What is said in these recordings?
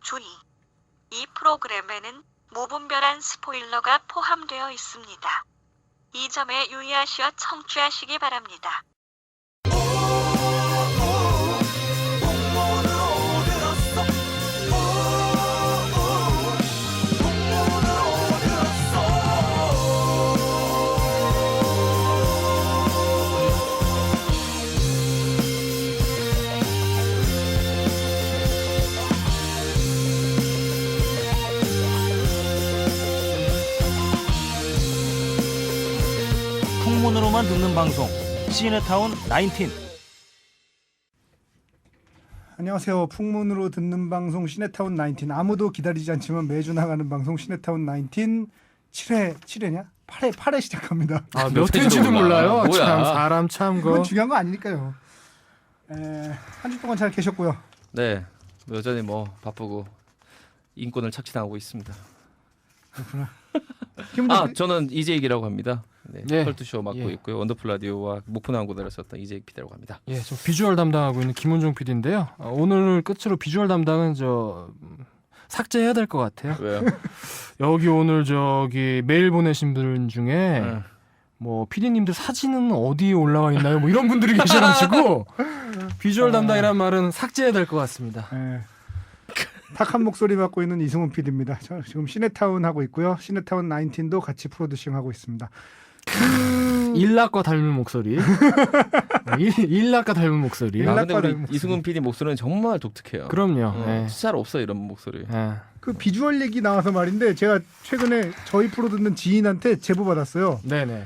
주의. 이 프로그램에는 무분별한 스포일러가 포함되어 있습니다. 이 점에 유의하시어 청취하시기 바랍니다. 풍문으로만 듣는 방송 시네타운 19. 안녕하세요. 풍문으로 듣는 방송 시네타운 19. 아무도 기다리지 않지만 매주 나가는 방송 시네타운 19 7회냐? 8회 시작합니다. 아, 몇 회인지도 몰라요. 뭐야. 참 사람 참 그건 거. 중요한 거 아니니까요. 한 주 동안 잘 계셨고요. 네, 여전히 뭐 바쁘고 인권을 착취당하고 있습니다. 그렇구나. 저는 이재익이라고 합니다. 네, 예. 컬투쇼 맡고 예. 있고요. 원더풀 라디오와 목포나원고대를 썼던 이재익 PD라고 합니다. 예, 저 비주얼 담당하고 있는 김은종 PD인데요. 오늘 끝으로 비주얼 담당은 삭제해야 될 것 같아요. 왜요? 여기 오늘 저기 메일 보내신 분 중에 응. 뭐 PD님들 사진은 어디에 올라와 있나요? 뭐 이런 분들이 계셔가지고 비주얼 담당이란 말은 삭제해야 될 것 같습니다. 탁한 목소리 맡고 있는 이승훈 PD입니다. 저 지금 시네타운 하고 있고요. 시네타운 19도 같이 프로듀싱 하고 있습니다. 일락과 닮은 목소리. 일락과 닮은 목소리. 일락- 근데 우리 목소리. 이승훈 PD 목소리는 정말 독특해요. 그럼요. 예. 잘 없어 이런 목소리. 예. 그 비주얼 얘기 나와서 말인데 제가 최근에 저희 프로 듣는 지인한테 제보 받았어요. 네네.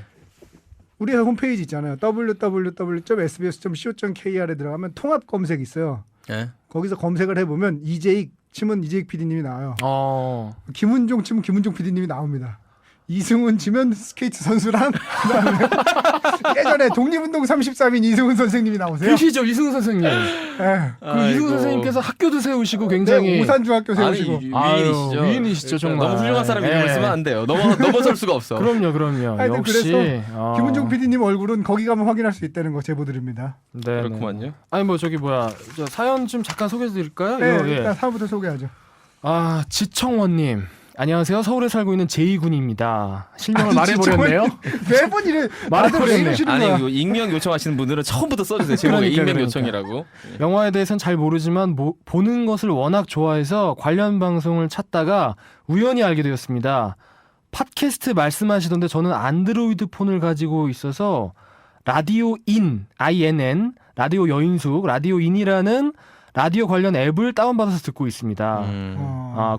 우리 홈페이지 있잖아요. www.sbs.co.kr에 들어가면 통합 검색 있어요. 예? 거기서 검색을 해보면 이재익 치면 이재익 PD님이 나와요. 김은종 치면 김은종 PD님이 나옵니다. 이승훈 치면 스케이트 선수랑 그다음에 예전에 독립운동 33인 이승훈 선생님이 나오세요. 계시죠 이승훈 선생님. 예. 그 이승훈 선생님께서 학교도 세우시고 네, 굉장히 오산중학교 세우시고. 위인이시죠. 위인이시죠, 정말. 너무 훌륭한 사람 이름을 예. 쓰면 안 돼요. 넘어설 수가 없어. 그럼요. 하여튼 역시 그래서 김은종 PD님 얼굴은 거기 가면 확인할 수 있다는 거 제보드립니다. 네, 그렇구만요. 아니 뭐 저기 저 사연 좀 잠깐 소개해드릴까요? 네, 이거, 예. 일단 사부터 소개하죠. 지청원님. 안녕하세요. 서울에 살고 있는 제이군입니다. 실명을 말해버렸네요. 매번 이래 말해버렸네. 이러시는 거야. 아니 익명 요청하시는 분들은 처음부터 써주세요. 제목에 익명 그러니까. 요청이라고. 영화에 대해서는 잘 모르지만 보는 것을 워낙 좋아해서 관련 방송을 찾다가 우연히 알게 되었습니다. 팟캐스트 말씀하시던데 저는 안드로이드 폰을 가지고 있어서 라디오 인, INN, 라디오 여인숙, 라디오 인이라는 라디오 관련 앱을 다운받아서 듣고 있습니다.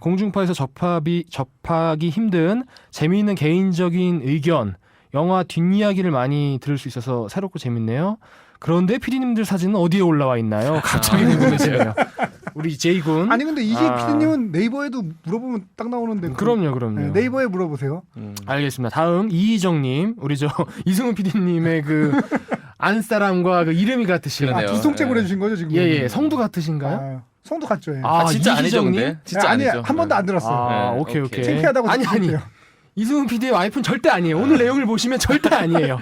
공중파에서 접하기 힘든 재미있는 개인적인 의견, 영화 뒷이야기를 많이 들을 수 있어서 새롭고 재밌네요. 그런데 PD님들 사진은 어디에 올라와 있나요? 갑자기 궁금해지네요. 우리 제이군. 아니 근데 이재익 PD님은 네이버에도 물어보면 딱 나오는데. 그럼요. 네, 네이버에 물어보세요. 알겠습니다. 다음 이희정님, 우리 이승훈 PD님의 그 안사람과 그 이름이 같으신. 그러네요. 두 송째 예. 보내주신 거죠 지금? 예, 성도 같으신가요? 성도 같죠. 예. 진짜 아니죠, 이희정님? 근데? 진짜 아니 아니죠. 한 번도 안 들었어요. 네, 오케이. 오케이. 창피하다고 아니. 생각해요. 이승훈 PD의 와이프는 절대 아니에요. 오늘 내용을 보시면 절대 아니에요.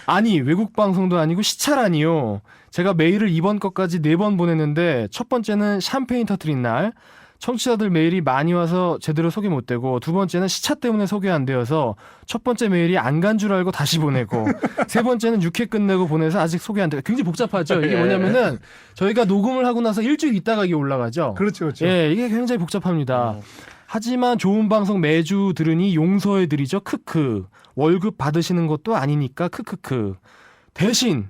아니 외국 방송도 아니고 시차라니요. 제가 메일을 이번 것까지 4번 보냈는데 첫 번째는 샴페인 터트린 날 청취자들 메일이 많이 와서 제대로 소개 못되고 두 번째는 시차 때문에 소개 안 되어서 첫 번째 메일이 안 간 줄 알고 다시 보내고 세 번째는 6회 끝내고 보내서 아직 소개 안 되고 굉장히 복잡하죠. 이게 뭐냐면은 저희가 녹음을 하고 나서 일주일 있다가 이게 올라가죠. 그렇죠. 예, 이게 굉장히 복잡합니다. 하지만 좋은 방송 매주 들으니 용서해드리죠. 크크. 월급 받으시는 것도 아니니까 크크크. 대신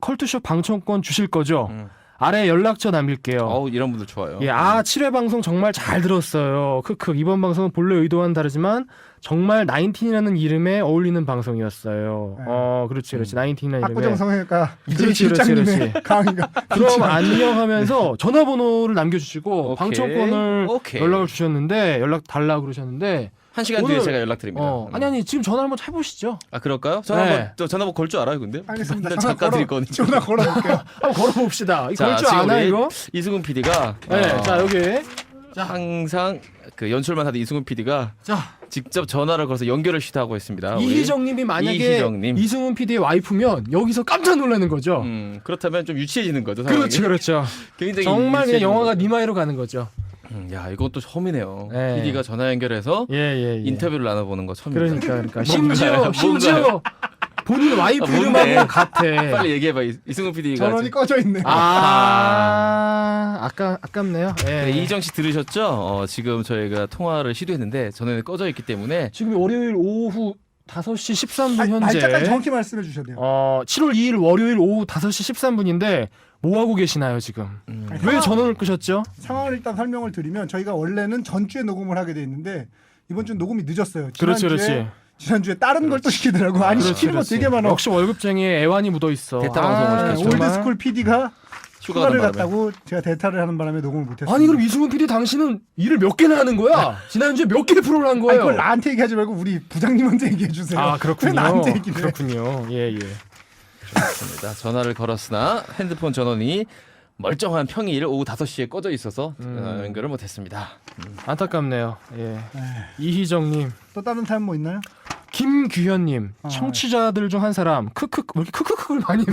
컬투쇼 방청권 주실 거죠? 아래 연락처 남길게요. 이런 분들 좋아요. 예, 7회 방송 정말 잘 들었어요. 크크. 이번 방송은 본래 의도와는 다르지만 정말 19이라는 이름에 어울리는 방송이었어요. 네. 그렇지. 19이라는 이름에. 압구정 성형외과 이재익 그렇지. 실장님의 강의가. 그럼 안녕하면서 전화번호를 남겨주시고 오케이. 방청권을 오케이. 연락을 주셨는데 연락 달라고 그러셨는데 1시간 뒤에 제가 연락드립니다. 아니 지금 전화 한번 해보시죠. 그럴까요? 네. 전화번호 걸 줄 알아요, 근데? 알겠습니다. 난 잠깐 드릴 거니까. 전화 걸어볼게요. 한번 걸어봅시다. 자, 걸줄 지금 아나 우리 이거? 이승훈 PD가 네, 자 여기. 항상 그 연출만 하던 이승훈 PD가 자 직접 전화를 걸어서 연결을 시도하고 있습니다. 이희정님이 만약에 이희정님. 이승훈 PD의 와이프면 여기서 깜짝 놀라는 거죠. 그렇다면 좀 유치해지는 거죠. 상황이. 그렇죠. 굉장히 정말 그냥 유치해지는 영화가 거죠. 니마이로 가는 거죠. 야 이건 또 처음이네요. 네. PD가 전화 연결해서 예. 인터뷰를 나눠보는 거 처음입니다. 그러니까 뭔가요? 심지어 본인 와이프 뭔데? 이름하고 같아. 빨리 얘기해봐 이승훈 PD가. 전원이 꺼져 있네. 아깝네요. 예. 네, 이희정 씨 들으셨죠? 지금 저희가 통화를 시도했는데 전원이 꺼져 있기 때문에 지금 월요일 오후 5시 13분 현재. 날짜까지 정확히 말씀해 주셔야 돼요. 7월 2일 월요일 오후 5시 13분인데 뭐 하고 계시나요 지금? 왜 전원을 끄셨죠? 상황을 일단 설명을 드리면 저희가 원래는 전주에 녹음을 하게 돼 있는데 이번 주 녹음이 늦었어요. 그렇지. 지난주에 다른 걸 또 시키더라고. 아니 시키는 거 되게 많아. 역시 월급쟁이에 애환이 묻어 있어. 대타 방송을 시켰죠. 올드스쿨 PD가 휴가를 휴가를 바람에. 갔다고 제가 대타를 하는 바람에 녹음을 못했어요. 아니 그럼 이승훈 PD 당신은 일을 몇 개나 하는 거야? 지난주에 몇 개의 프로를 한 거예요? 그걸 나한테 얘기하지 말고 우리 부장님한테 얘기해 주세요. 아 그렇군요. 왜 나한테 얘기를 해? 그렇군요. 예. 좋습니다. 전화를 걸었으나 핸드폰 전원이 멀쩡한 평일 오후 5시에 꺼져 있어서 연결을 못했습니다. 안타깝네요. 예. 이희정님, 또 다른 사연 뭐 있나요? 김규현님, 청취자들 중 한 사람, 크크크, 왜 이렇게 크크크를 많이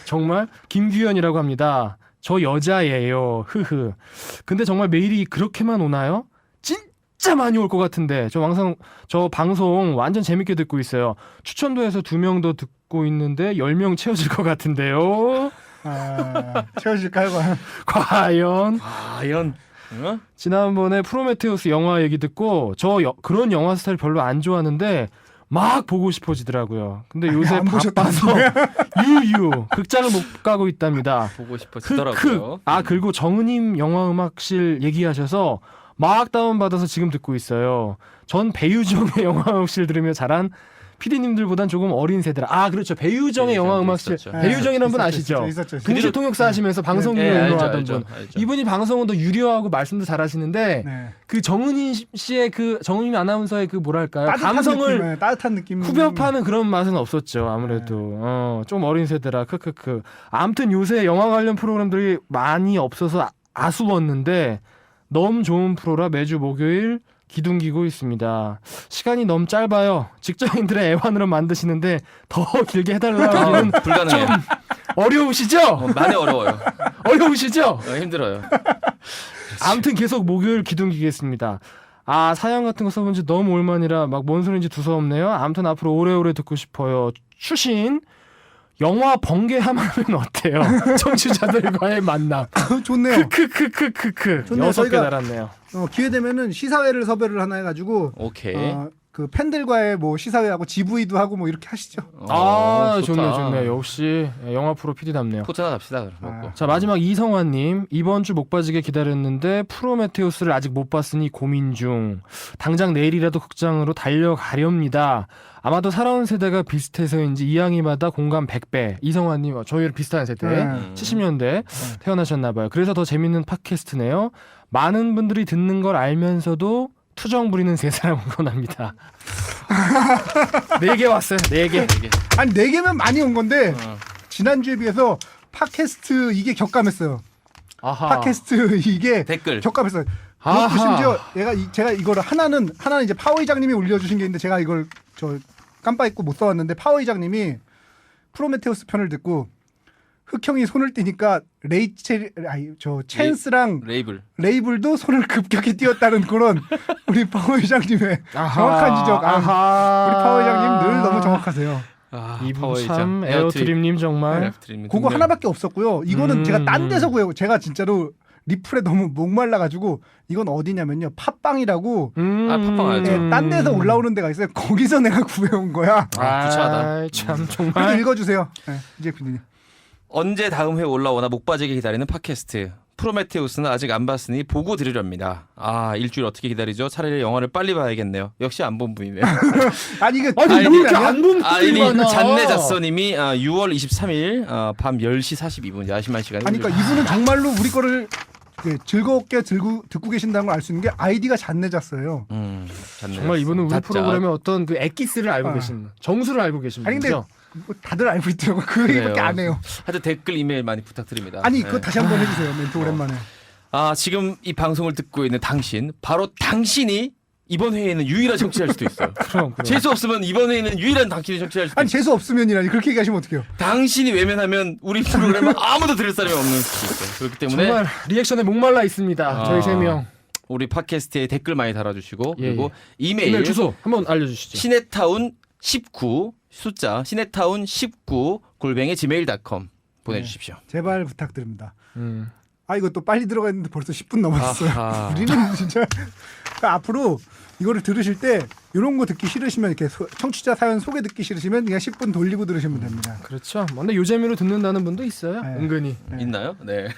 정말 김규현이라고 합니다. 저 여자예요. 흐흐. 근데 정말 메일이 그렇게만 오나요? 진짜 많이 올 것 같은데 저 방송 완전 재밌게 듣고 있어요. 추천도 해서 2명 더 듣고 있는데 10명 채워질 것 같은데요. 채워질까요? 과연? 과연 어? 지난번에 프로메테우스 영화 얘기 듣고 그런 영화 스타일 별로 안 좋아하는데 막 보고 싶어지더라고요. 근데 요새 안 보셨다는 바빠서 유유 극장을 못 가고 있답니다. 보고 싶어지더라고요. 그리고 정은임 영화음악실 얘기하셔서 막 다운받아서 지금 듣고 있어요. 전 배유정의 영화음악실 들으며 자란 PD님들보단 조금 어린 세대라. 그렇죠. 배유정의 영화음악실. 있었죠. 배유정이라는 분 아시죠? 있었죠. 동시통역사 하시면서 방송을 운영하던 분. 알죠. 이분이 방송은 더 유려하고 말씀도 잘하시는데 네. 그 정은임 씨의 그 정은임 아나운서의 그 뭐랄까요 따뜻한 감성을 느낌, 따뜻한 느낌. 후벼파는 그런 맛은 없었죠. 아무래도 좀 어린 세대라 크크크. 아무튼 요새 영화 관련 프로그램들이 많이 없어서 아쉬웠는데 너무 좋은 프로라 매주 목요일 기둥기고 있습니다. 시간이 너무 짧아요. 직장인들의 애환으로 만드시는데 더 길게 해달라기는 불가능해요. 어려우시죠? 많이 어려워요. 어려우시죠? 힘들어요. 아무튼 계속 목요일 기둥기겠습니다. 사연 같은 거 써본 지 너무 오랜만이라 막 뭔 소리인지 두서없네요. 아무튼 앞으로 오래오래 듣고 싶어요. 추신 영화 번개하면 어때요? 청취자들과의 만남. 좋네요. 크크크크크크. 좋네요. 6개 저희가- 달았네요. 기회 되면은 시사회를 섭외를 하나 해가지고 오케이. 그 팬들과의 뭐 시사회하고 GV도 하고 뭐 이렇게 하시죠. 좋네. 역시 영화 프로 PD답네요. 포차나 갑시다. 그럼 먹고. 자, 마지막 이성환님. 이번 주 목 빠지게 기다렸는데 프로메테우스를 아직 못 봤으니 고민 중. 당장 내일이라도 극장으로 달려가렵니다. 아마도 살아온 세대가 비슷해서인지 이양이마다 공감 100배. 이성환님, 저희랑 비슷한 세대. 70년대 태어나셨나봐요. 그래서 더 재밌는 팟캐스트네요. 많은 분들이 듣는 걸 알면서도 투정 부리는 세 사람 응원합니다. 4개 왔어요. 4개. 아니 4개면 많이 온 건데 어. 지난주에 비해서 팟캐스트 이게 격감했어요. 아하. 팟캐스트 이게 댓글. 격감했어요. 아하. 그것도 심지어 제가 이거를 하나는 이제 파워 이장님이 올려주신 게 있는데 제가 이걸 저 깜빡 잊고 못 써왔는데 파워 이장님이 프로메테우스 편을 듣고 흑형이 손을 띄니까 챈스랑 레이블도 손을 급격히 띄었다는 그런 우리 파워 이장님의 정확한 지적. 우리 파워 이장님 늘 너무 정확하세요. 이분 참 에어트림님 정말. 그거 하나밖에 없었고요. 이거는 제가 딴 데서 구해고 제가 진짜로 리플에 너무 목말라가지고 이건 어디냐면요 팟빵이라고 팟빵 알죠. 딴 데서 올라오는 데가 있어요. 거기서 내가 구해온 거야. 구차하다. 참 그래서 정말. 읽어주세요. 이제 PD님. 언제 다음 회 올라오나 목 빠지게 기다리는 팟캐스트. 프로메테우스는 아직 안 봤으니 보고 들으렵니다. 일주일 어떻게 기다리죠? 차라리 영화를 빨리 봐야겠네요. 역시 안 본 분이네요. 아니 이게 왜 이렇게 안 본 분들이 많아? 잔내자서님이 6월 23일 밤 10시 42분 야심한 시간에. 아니 그러니까 이분은 정말로 우리 거를 즐겁게 듣고 계신다는 걸 알 수 있는 게 아이디가 잔내잤어요. 정말 이분은 우리 프로그램의 어떤 그 엑기스를 알고 계신, 정수를 알고 계신 아니 근데 분이죠. 뭐 다들 알고 있더라고. 그 얘기밖에 안 해요. 하여튼 댓글 이메일 많이 부탁드립니다. 아니 그거 다시 한번 해주세요. 멘트 오랜만에. 지금 이 방송을 듣고 있는 당신, 바로 당신이 이번 회에는 유일한 청취할 수도 있어요. 그럼. 재수 없으면 이번 회에는 유일한 당신이 청취할 수도 아니 있어요. 재수 없으면이라니 그렇게 얘기하시면 어떡해요? 당신이 외면하면 우리 프로그램은 아무도 들을 사람이 없는 수도 있어요. 그렇기 때문에 정말 리액션에 목말라 있습니다. 저희 3명. 우리 팟캐스트에 댓글 많이 달아주시고 예, 그리고 예. 이메일 주소 한번 알려주시죠. 시네타운 19 숫자 시네타운 19 @gmail.com 보내주십시오. 제발 부탁드립니다. 음. 아 이거 또 빨리 들어갔는데 벌써 10분 넘었어요. 아하. 우리는 진짜 그러니까 앞으로 이거를 들으실 때 이런 거 듣기 싫으시면 이렇게 청취자 사연 소개 듣기 싫으시면 그냥 10분 돌리고 들으시면 됩니다. 그렇죠. 근데 요재미로 듣는다는 분도 있어요. 네. 은근히. 있나요? 네.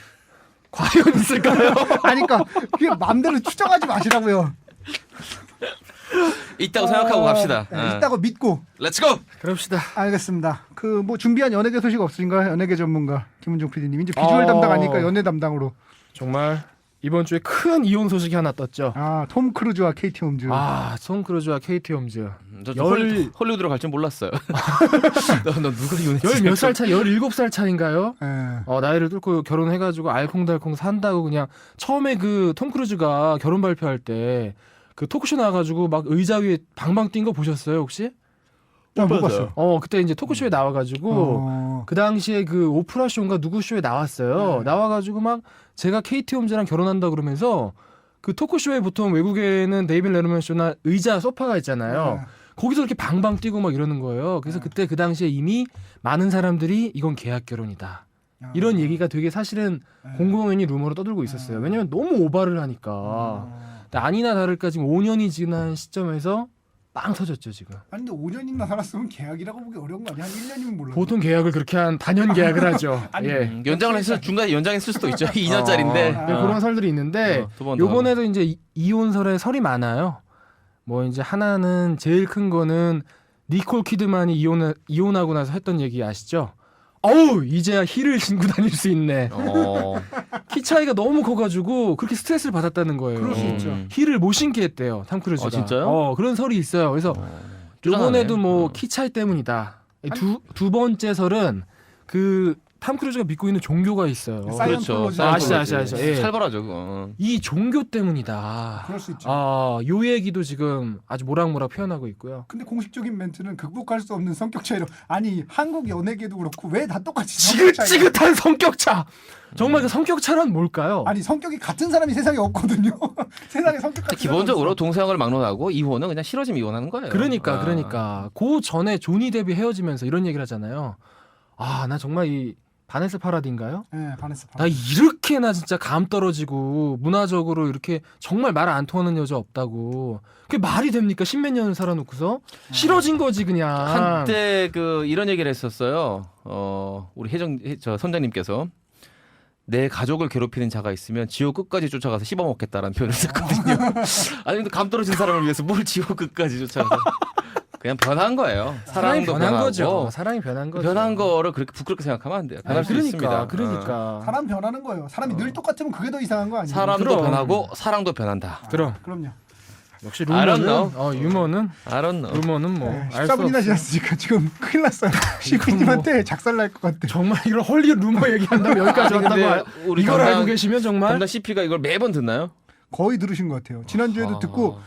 과연 있을까요? 아니 그러니까 그게 마음대로 추정하지 마시라고요. 있다고 생각하고 갑시다. 네, 있다고 믿고. 렛츠고! 그럽시다. 알겠습니다. 그 뭐 준비한 연예계 소식 없으신가요? 연예계 전문가 김은종 PD님 이제 비주얼 담당 아니까 연예 담당으로. 정말 이번 주에 큰 이혼 소식이 하나 떴죠. 톰 크루즈와 케이티 홈즈. 톰 크루즈와 케이티 홈즈. 저 열- 헐리우드로 갈 줄 몰랐어요. 너 누가 이혼했지? 10몇 살 차, 17살 차인가요? 예. 나이를 뚫고 결혼해가지고 알콩달콩 산다고 그냥 처음에 그 톰 크루즈가 결혼 발표할 때 그 토크쇼 나와가지고 막 의자 위에 방방 뛴 거 보셨어요 혹시? 못 봤어요. 그때 이제 토크쇼에 나와가지고 그 당시에 그 오프라 쇼인가 누구 쇼에 나왔어요. 나와가지고 막 제가 케이티 홈즈랑 결혼한다 그러면서 그 토크쇼에 보통 외국에는 데이빗 레르먼 쇼나 의자 소파가 있잖아요. 거기서 이렇게 방방 뛰고 막 이러는 거예요. 그래서 그때 그 당시에 이미 많은 사람들이 이건 계약 결혼이다. 이런 얘기가 되게 사실은 공공연히 루머로 떠들고 있었어요. 왜냐면 너무 오바를 하니까. 근데 아니나 다를까 지금 5년이 지난 시점에서 빵 터졌죠 지금. 아니 근데 5년이나 살았으면 계약이라고 보기 어려운 거 아니야? 한 1년이면 몰라. 보통 계약을 그렇게 한 단연 계약을 하죠. 아니, 예. 연장을 했을 중간에 연장했을 수도 있죠. 2년짜리인데. 네, 그런 설들이 있는데 요번에도 이제 이혼설에 설이 많아요. 뭐 이제 하나는 제일 큰 거는 니콜 키드만이 이혼하고 나서 했던 얘기 아시죠? 어우 이제야 힐을 신고 다닐 수 있네. 키 차이가 너무 커가지고 그렇게 스트레스를 받았다는 거예요. 그럴 수 있죠. 힐을 못 신게 했대요 탐 크루즈가. 진짜요? 그런 설이 있어요. 그래서 쪼잔하네. 이번에도 뭐 키 차이 때문이다. 두 번째 설은 그 탐 크루즈가 믿고 있는 종교가 있어요. 그렇죠. 사이언톨로지. 아시죠. 예. 살벌하죠. 그거. 이 종교 때문이다. 그럴 수 있죠. 요 얘기도 지금 아주 모락모락 표현하고 있고요. 근데 공식적인 멘트는 극복할 수 없는 성격 차이로 아니 한국 연예계도 그렇고 왜 다 똑같이 지긋지긋한 성격 차. 정말 그 성격 차란 뭘까요? 아니 성격이 같은 사람이 세상에 없거든요. 세상에 성격 같은 기본적으로 동성을 막론하고 이혼은 그냥 싫어지면 이혼하는 거예요. 그러니까 그 전에 조니 데뷔 헤어지면서 이런 얘기를 하잖아요. 나 정말 이 바네스 파라디인가요? 네, 반했어. 나 이렇게나 진짜 감 떨어지고 문화적으로 이렇게 정말 말 안 통하는 여자 없다고. 그게 말이 됩니까? 십몇 년을 살아놓고서 싫어진 거지 그냥. 한때 그 이런 얘기를 했었어요. 우리 저 선장님께서 내 가족을 괴롭히는 자가 있으면 지옥 끝까지 쫓아가서 씹어먹겠다라는 표현을 썼거든요. 아니 근데 감 떨어진 사람을 위해서 뭘 지옥 끝까지 쫓아가서 그냥 변한 거예요. 사랑이 변한 변하고. 거죠. 사랑이 변한 거죠. 변한 거를 그렇게 부끄럽게 생각하면 안 돼요. 변할 수 있습니다. 그러니까. 사람 변하는 거예요. 사람이 늘 똑같으면 그게 더 이상한 거 아니에요? 사람도 그럼. 변하고 사랑도 변한다. 그럼요. 역시 I don't 루머는 know. 유머는 I don't know. 루머는 뭐 알 수 14분이나 없어. 지났으니까 지금 큰일 났어요. 시피님한테 작살 날 것 같아. 정말 이런 헐리우드 루머 얘기한다면 여기까지 왔다고 근데 우리 이걸 담당- 알고 계시면 정말 담당 CP가 이걸 매번 듣나요? 거의 들으신 것 같아요. 지난주에도 듣고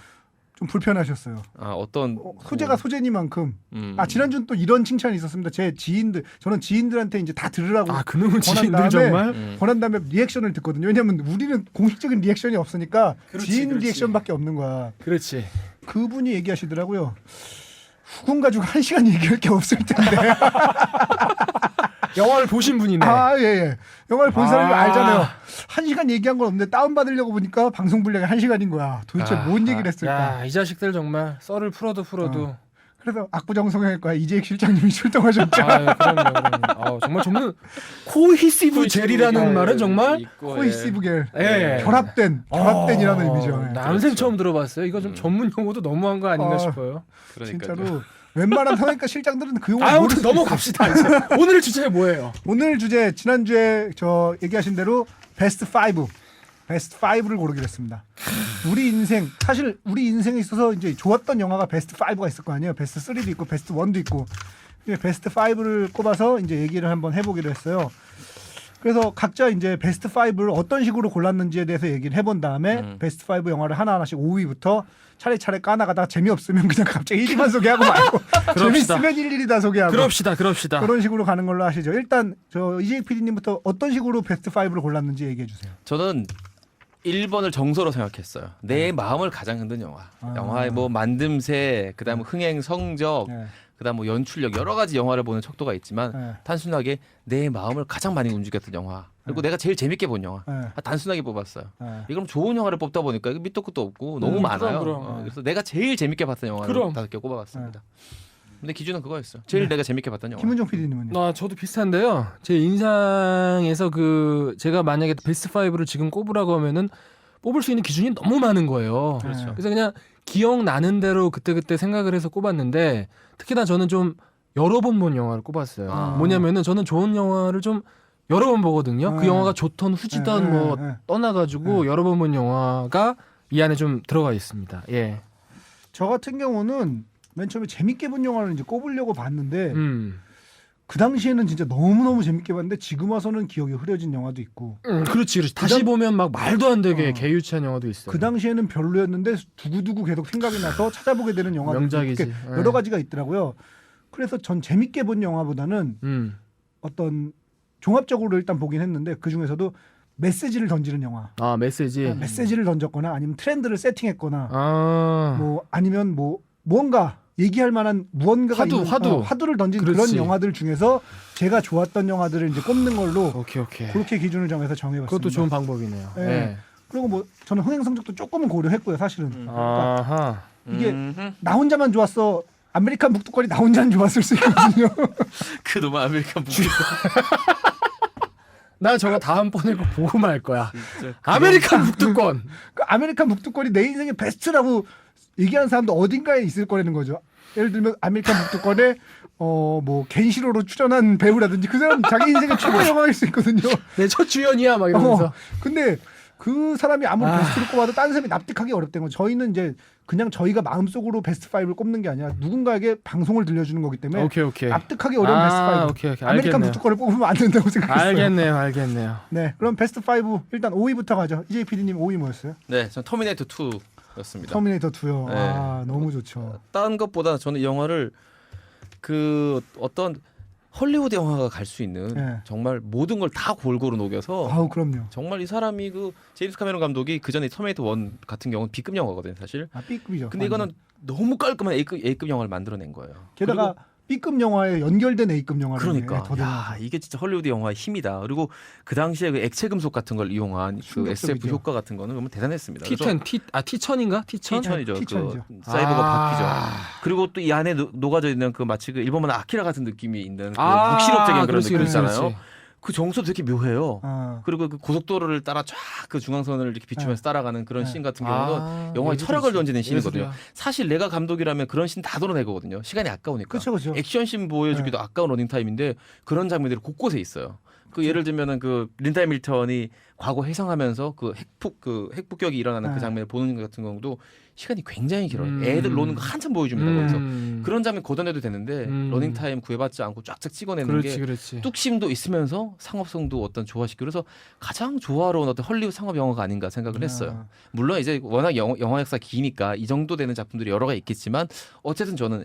좀 불편하셨어요. 어떤 소재가 소재니만큼. 음. 지난주는 또 이런 칭찬이 있었습니다. 제 지인들, 저는 지인들한테 이제 다 들으라고 그놈의 지인들 다음에 정말 권한 다음에 리액션을 듣거든요. 왜냐면 우리는 공식적인 리액션이 없으니까 지인 리액션밖에 없는 거야. 그렇지. 그분이 얘기하시더라고요. 후군 가지고 1시간 얘기할 게 없을 텐데. 영화를 보신 분이네. 예. 영화를 본 사람이 아. 알잖아요. 1시간 얘기한 건 없는데 다운받으려고 보니까 방송 분량이 1시간인 거야. 도대체 뭔 얘기를 했을까? 이 자식들 정말 썰을 풀어도 그래서 압구정성형외과 이재익 실장님이 출동하셨죠. 그럼요. 정말 정말 코히시브 젤이라는 말은 정말 코이시브겔. 예. 결합된이라는 의미죠. 예. 난생 처음 들어봤어요. 이거 좀 전문 용어도 너무한 거 아닌가 싶어요. 진짜로 웬만한 성형외과 실장들은 그 용어 아무튼 모르겠어요. 넘어갑시다. 이제. 오늘 주제 뭐예요? 오늘 주제 지난주에 저 얘기하신 대로 베스트 5. 베스트 5를 고르기로 했습니다. 우리 인생 사실 우리 인생에 있어서 이제 좋았던 영화가 베스트 5가 있을 거 아니에요. 베스트 3도 있고 베스트 1도 있고. 베스트 5를 꼽아서 이제 얘기를 한번 해보기로 했어요. 그래서 각자 이제 베스트 5를 어떤 식으로 골랐는지에 대해서 얘기를 해본 다음에 베스트 5 영화를 하나하나씩 5위부터 차례차례 까나가다가 재미없으면 그냥 갑자기 1위만 소개하고 말고 재밌으면 일일이 다 소개하고 그럽시다. 그런 식으로 가는 걸로 하시죠. 일단 저 이재익 PD님부터 어떤 식으로 베스트 5를 골랐는지 얘기해 주세요. 저는 1번을 정서로 생각했어요. 내 마음을 가장 흔든 영화. 영화의 뭐 만듦새, 그다음 흥행 성적, 네. 그다음 뭐 연출력 여러 가지 영화를 보는 척도가 있지만 네. 단순하게 내 마음을 가장 많이 움직였던 영화. 그리고 내가 제일 재밌게 본 영화. 네. 단순하게 뽑았어요. 네. 이건 좋은 영화를 뽑다 보니까 이거 밑도 끝도 없고 너무 많아요. 그럼. 그래서 내가 제일 재밌게 봤던 영화를 그럼. 5개 꼽아봤습니다. 근데 기준은 그거였어요. 제일 내가 재밌게 봤던 영화. 김은정 PD님은요? 저도 비슷한데요. 제 인상에서 제가 만약에 베스트 5를 지금 꼽으라고 하면은 뽑을 수 있는 기준이 너무 많은 거예요. 그렇죠. 그래서 그냥 기억나는 대로 그때그때 생각을 해서 꼽았는데 특히나 저는 좀 여러 번 본 영화를 꼽았어요. 뭐냐면은 저는 좋은 영화를 좀 여러 번 보거든요. 그 영화가 좋던 후지던 떠나가지고 여러 번 본 영화가 이 안에 좀 들어가 있습니다. 예. 저 같은 경우는 맨 처음에 재밌게 본 영화를 이제 꼽으려고 봤는데 그 당시에는 진짜 너무너무 재밌게 봤는데 지금 와서는 기억이 흐려진 영화도 있고 그렇지. 다시 보면 막 말도 안 되게 개유치한 영화도 있어요. 그 당시에는 별로였는데 두고두고 계속 생각이 나서 찾아보게 되는 영화도 명작이지. 이렇게 여러 가지가 있더라고요. 그래서 전 재밌게 본 영화보다는 어떤 종합적으로 일단 보긴 했는데 그 중에서도 메시지를 던지는 영화. 메시지. 메시지를 던졌거나 아니면 트렌드를 세팅했거나 뭐 아니면 무언가 얘기할 만한 무언가가 화두를 던진 그렇지. 그런 영화들 중에서 제가 좋았던 영화들을 이제 꼽는 걸로 오케이. 그렇게 기준을 정해서 정해봤습니다. 그것도 좋은 방법이네요. 네. 네. 그리고 저는 흥행 성적도 조금은 고려했고요, 사실은. 아하. 이게 나 혼자만 좋았어. 아메리칸 북두권이 나 혼자는 좋았을 수 있거든요. 그놈의 아메리칸 북두권. 나 저거 다음번에 거 보고 말 거야. 아메리칸 북두권. 그 아메리칸 북두권이 내 인생의 베스트라고 얘기하는 사람도 어딘가에 있을 거라는 거죠. 예를 들면 아메리칸 북두권에 겐시로로 출연한 배우라든지 그 사람 자기 인생의 최고 영화일 수 있거든요. 내 첫 주연이야 막 이러면서. 근데 그 사람이 아무리 베스트를 꼽아도 다른 사람이 납득하기 어렵다는 거죠. 저희는 이제 그냥 저희가 마음속으로 베스트 5를 꼽는 게 아니라 누군가에게 방송을 들려주는 거기 때문에 오케이. 납득하기 어려운 베스트 5. 오케이. 아메리칸 북두권을 뽑으면 안 된다고 생각했어요. 알겠네요. 네, 그럼 베스트 5 일단 5위부터 가죠. 이재희 PD님 5위 뭐였어요? 네, 전 터미네이터 2였습니다. 터미네이터 2요. 네. 너무 좋죠. 다른 것보다 저는 이 영화를 그 어떤 헐리우드 영화가 갈 수 있는 네. 정말 모든 걸 다 골고루 녹여서 아우 그럼요. 정말 이 사람이 그 제임스 카메론 감독이 그 전에 터미네이터 1 같은 경우는 B급 영화거든요, 사실. B급이죠. 근데 이거는 너무 깔끔한 A급 영화를 만들어낸 거예요. 게다가 B급 영화에 연결된 A급 영화를 그러니까 더 야, 이게 진짜 헐리우드 영화의 힘이다. 그리고 그 당시에 그 액체 금속 같은 걸 이용한 그 충격적이죠. SF 효과 같은 거는 너무 대단했습니다. T천인가? T천? T천이죠. T천이죠. 그 사이버가 바뀌죠. 그리고 또 이 안에 녹아져 있는 그 마치 그 일본 만화 아키라 같은 느낌이 있는 그 묵시럽적인 그런 느낌 있잖아요. 그 정서도 되게 묘해요. 그리고 그 고속도로를 따라 쫙 그 중앙선을 이렇게 비추면서 따라가는 그런 씬 같은 경우는 영화에 철학을 던지는 씬이거든요. 사실 내가 감독이라면 그런 씬 다 도려내거든요. 시간이 아까우니까. 그렇죠. 액션 씬 보여주기도 아까운 러닝 타임인데 그런 장면들이 곳곳에 있어요. 그 예를 들면은 그 린다 밀턴이 과거 회상하면서 그 핵폭격이 일어나는 그 장면을 보는 것 같은 경우도 시간이 굉장히 길어요. 애들 노는 거 한참 보여줍니다. 거기서 그런 장면 걷어내도 되는데 러닝 타임 구애받지 않고 쫙쫙 찍어내는 게 뚝심도 있으면서 상업성도 어떤 조화시키고 그래서 가장 조화로운 어떤 헐리우드 상업 영화가 아닌가 생각을 했어요. 물론 이제 워낙 영화 역사 기니까 이 정도 되는 작품들이 여러 가 있겠지만 어쨌든 저는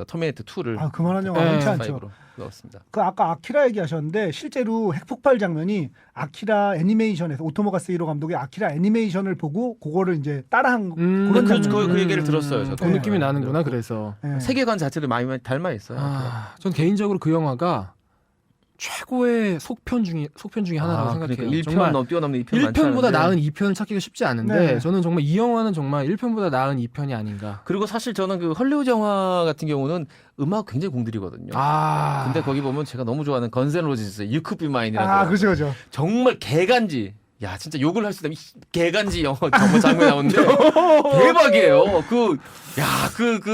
터미네이터 2를 그만한 영화 많지 않죠. 넣었습니다. 그 아까 아키라 얘기하셨는데 실제로 핵폭발 장면이 아키라 애니메이션에서 오토모가 세이로 감독의 아키라 애니메이션을 보고 그거를 이제 따라한 그런 장면. 그 얘기를 들었어요. 저도. 그 느낌이 나는구나. 그래서 세계관 자체도 많이 닮아 있어요. 전 개인적으로 그 영화가 최고의 속편 중에 하나라고 생각해요. 그러니까 1편 정말 뛰어넘는 2편 1편보다 나은 2편을 찾기가 쉽지 않은데 네. 저는 정말 이 영화는 정말 1편보다 나은 2편이 아닌가. 그리고 사실 저는 그 헐리우드 영화 같은 경우는 음악 굉장히 공들이거든요. 근데 거기 보면 제가 너무 좋아하는 건센로지스 You Could Be Mine이라는 그죠. 정말 개간지. 야 진짜 욕을 할 수 있다면 개간지 영화 정말 장면이 나오는데 대박이에요. 그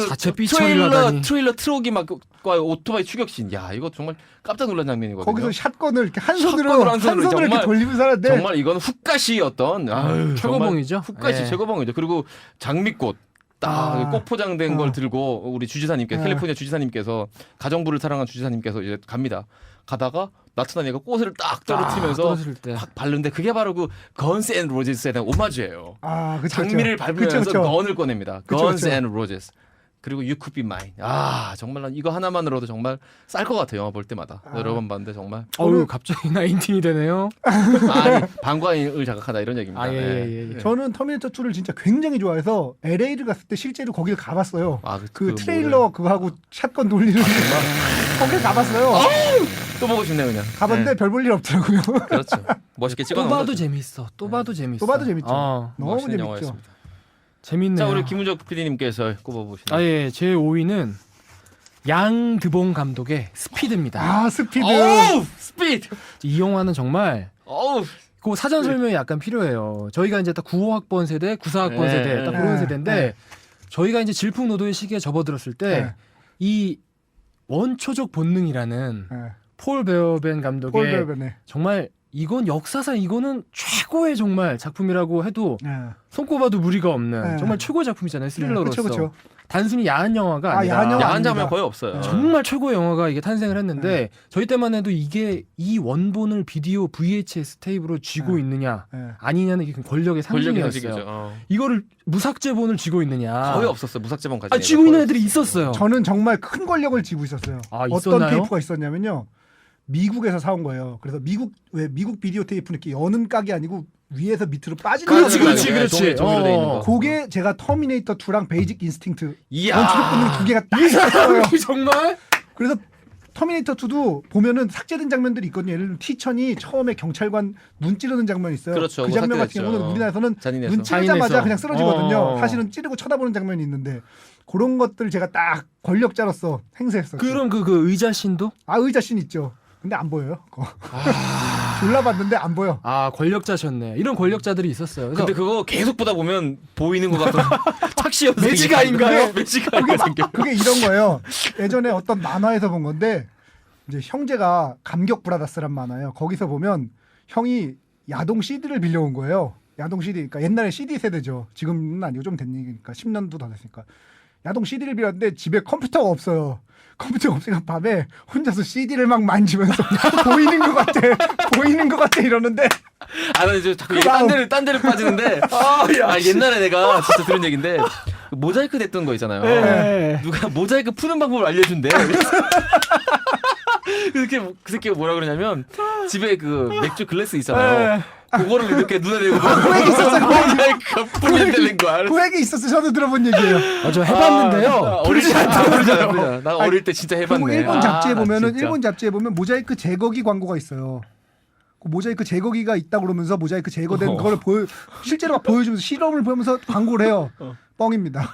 자체 삐처리를 트레일러 트럭이 막 오토바이 추격신. 야 이거 정말 깜짝 놀란 장면이거든요. 거기서 샷건을 이렇게 한 손으로 이렇게 돌리면서 하는데 정말 이건 훅가시였던 최고봉이죠. 훅가시 최고봉이죠. 그리고 장미꽃 딱 꼭 포장된 어. 걸 들고 우리 주지사님께서 캘리포니아 주지사님께서 가정부를 사랑한 주지사님께서 이제 갑니다. 가다가 나트나니가 꽃을 딱 떨어뜨리면서 떨어질 때. 확 바르는데 그게 바로 그 건스 앤 로제스에 대한 오마주예요. 그쵸, 장미를 그쵸. 밟으면서 그쵸, 그쵸. 건을 꺼냅니다. 그쵸, 건스 그쵸. 앤 로제스. 그리고 You Could Be Mine. 정말 난 이거 하나만으로도 정말 쌀 것 같아요. 영화 볼 때마다 여러 번 봤는데 정말 어우 갑자기 나인틴이 되네요. 방광을 자극하다 이런 얘기입니다. 아, 예, 네. 예, 예. 저는 터미네이터 2를 진짜 굉장히 좋아해서 LA를 갔을 때 실제로 거기를 가봤어요. 그 트레일러 그거 하고 샷건 돌리는 거기 가봤어요. 또 보고 싶네 그냥. 가봤는데 별 볼 일 없더라고요. 그렇죠. 멋있게 찍어 또 놓은 봐도 거죠. 재밌어. 또 봐도 재밌어. 또 봐도 재밌죠. 너무 멋있는 재밌죠. 영화였습니다. 재밌네요. 자 우리 김은적 PD님께서 꼽아보시나요? 예. 제 5위는 양드봉 감독의 스피드입니다. 스피드. 스피드. 이 영화는 정말 어우. 그 사전 설명이 약간 필요해요. 저희가 이제 딱 95학번 세대, 94학번 네. 세대 딱 그런 네. 세대인데 네. 저희가 이제 질풍노도의 시기에 접어들었을 때 이 원초적 본능이라는 폴 베어벤 감독의 폴 베어벤의. 정말 이건 역사상 이거는 최고의 정말 작품이라고 해도 손꼽아도 무리가 없는 네. 정말 최고의 작품이잖아요. 스릴러로서. 그렇죠. 단순히 야한 영화가 아니라 야한 영화 야한 아닙니다. 장면 거의 없어요. 정말 최고의 영화가 이게 탄생을 했는데 저희 때만 해도 이게 이 원본을 비디오 VHS 테이프로 쥐고 있느냐 아니냐는 이게 권력의 권력의 상징이었어요. 상징이죠. 이거를 무삭제본을 쥐고 있느냐. 거의 없었어요. 무삭제본 가지고. 쥐고 있는 애들이 있었어요. 저는 정말 큰 권력을 쥐고 있었어요. 어떤 있었나요? 테이프가 있었냐면요. 미국에서 사온 거예요. 그래서 미국 비디오 테이프는 이렇게 여는 각이 아니고 위에서 밑으로 빠지는 그렇지, 각이 그렇지, 있어요. 그렇지. 종이로 돼 있는 거. 그게 제가 터미네이터 2랑 베이직 인스팅트 이야. 원초적 본능 두 개가 딱 이 있어요. 사람이 정말 그래서 터미네이터 2도 보면은 삭제된 장면들이 있거든요. 예를 들면 티천이 처음에 경찰관 눈 찌르는 장면이 있어요. 그렇죠. 그 장면 같은 삭제됐죠. 경우는 우리나라에서는 잔인해서. 눈 찌르자마자 잔인해서. 그냥 쓰러지거든요. 사실은 찌르고 쳐다보는 장면이 있는데 그런 것들 제가 딱 권력자로서 행세했었어요. 그럼 그 의자 신도? 의자 씬 있죠. 근데 안 보여요. 그거. 졸라봤는데 안 보여. 권력자셨네. 이런 권력자들이 있었어요. 그래서 근데 그거 계속 보다 보면 보이는 것 같은 착시여 매지가인가요? 매지가인가 생겨. 그게 이런 거예요. 예전에 어떤 만화에서 본 건데 이제 형제가 감격 브라더스란 만화예요. 거기서 보면 형이 야동 CD를 빌려온 거예요. 야동 CD, 그러니까 옛날에 CD 세대죠. 지금은 아니고 좀 된 얘기니까 10년도 더 됐으니까. 야동 CD를 빌렸는데 집에 컴퓨터가 없어요. 컴퓨터가 없으니까 밤에 혼자서 CD를 막 만지면서 보이는 것 같아 이러는데 나 이제 자꾸 딴 데를 빠지는데 옛날에 내가 진짜 들은 얘기인데 모자이크 됐던 거 있잖아요. 네. 누가 모자이크 푸는 방법을 알려준대. 그 새끼가 뭐라 그러냐면 집에 그 맥주 글래스 있잖아요. 그거를 이렇게 눈에 대고 후액이 있었어요. 모자이크가 풀리는 거야. 후액이 있었어요. 저도 들어본 얘기예요. 저 해봤는데요. 어릴 때 나 어릴 때 진짜 해봤네. 그리고 일본 잡지에 보면은 진짜. 일본 잡지에 보면 모자이크 제거기 광고가 있어요. 그 모자이크 제거기가 있다 그러면서 모자이크 제거된 거를 실제로 막 보여주면서 실험을 보면서 광고를 해요. 뻥입니다.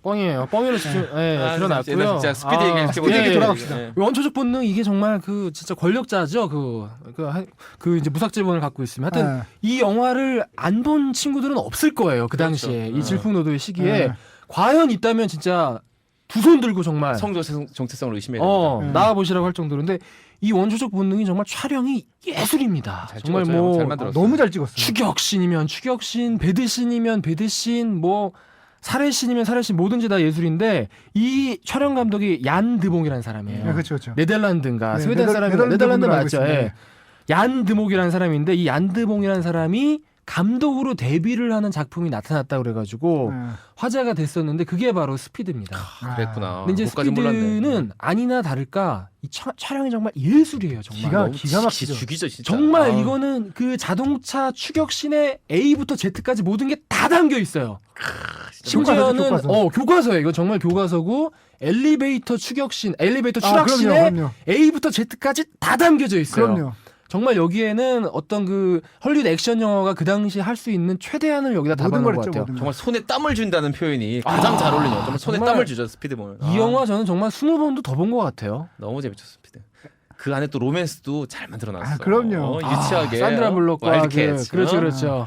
뻥이에요. 뻥이로 드러났고요. 진짜 스피드 얘기할 때 스피드 얘기 돌아갑시다. 원초적 본능 이게 정말 그 진짜 권력자죠. 그 이제 무삭제본을 갖고 있으면 하여튼 이 영화를 안 본 친구들은 없을 거예요. 그 당시에 이 질풍노도의 시기에 과연 있다면 진짜 두 손 들고 정말 성적 정체성을 의심해야 됩니다. 나와 보시라고 할 정도인데 이 원초적 본능이 정말 촬영이 예술입니다. 잘 정말 찍었어요. 뭐 잘 만들었어요. 너무 잘 찍었어요. 추격신이면 추격신, 배드신이면 배드신, 뭐 살해신이면 살해신 뭐든지 다 예술인데 이 촬영 감독이 얀 드봉이라는 사람이에요. 네, 그렇죠. 네덜란드인가 네, 스웨덴 사람이 네덜란드 네덜란드 분으로 알고 맞죠? 있습니다. 예. 얀 드봉이라는 사람인데 이 얀 드봉이라는 사람이 감독으로 데뷔를 하는 작품이 나타났다 그래가지고 화제가 됐었는데 그게 바로 스피드입니다. 그랬구나. 근데 이제 그것까진 몰랐네. 스피드는 아니나 다를까 이 촬영이 정말 예술이에요. 정말 기가 막히죠. 죽이죠 진짜. 정말 이거는 그 자동차 추격신에 A부터 Z까지 모든 게 다 담겨 있어요. 심지어는 교과서예요. 이거 정말 교과서고 엘리베이터 추격신, 엘리베이터 추락신에 그럼요. A부터 Z까지 다 담겨져 있어요. 그럼요. 정말 여기에는 어떤 그 헐리우드 액션 영화가 그 당시 할 수 있는 최대한을 여기다 담아놓은 것 같아요. 정말 손에 땀을 준다는 표현이 가장 잘 어울리네요. 정말 손에 정말 땀을 주죠 스피드 보면. 이 영화 저는 정말 20번도 더 본 것 같아요. 너무 재밌죠 스피드. 그 안에 또 로맨스도 잘 만들어놨어. 그럼요. 유치하게. 산드라 블록과 와일드캣. 그렇죠.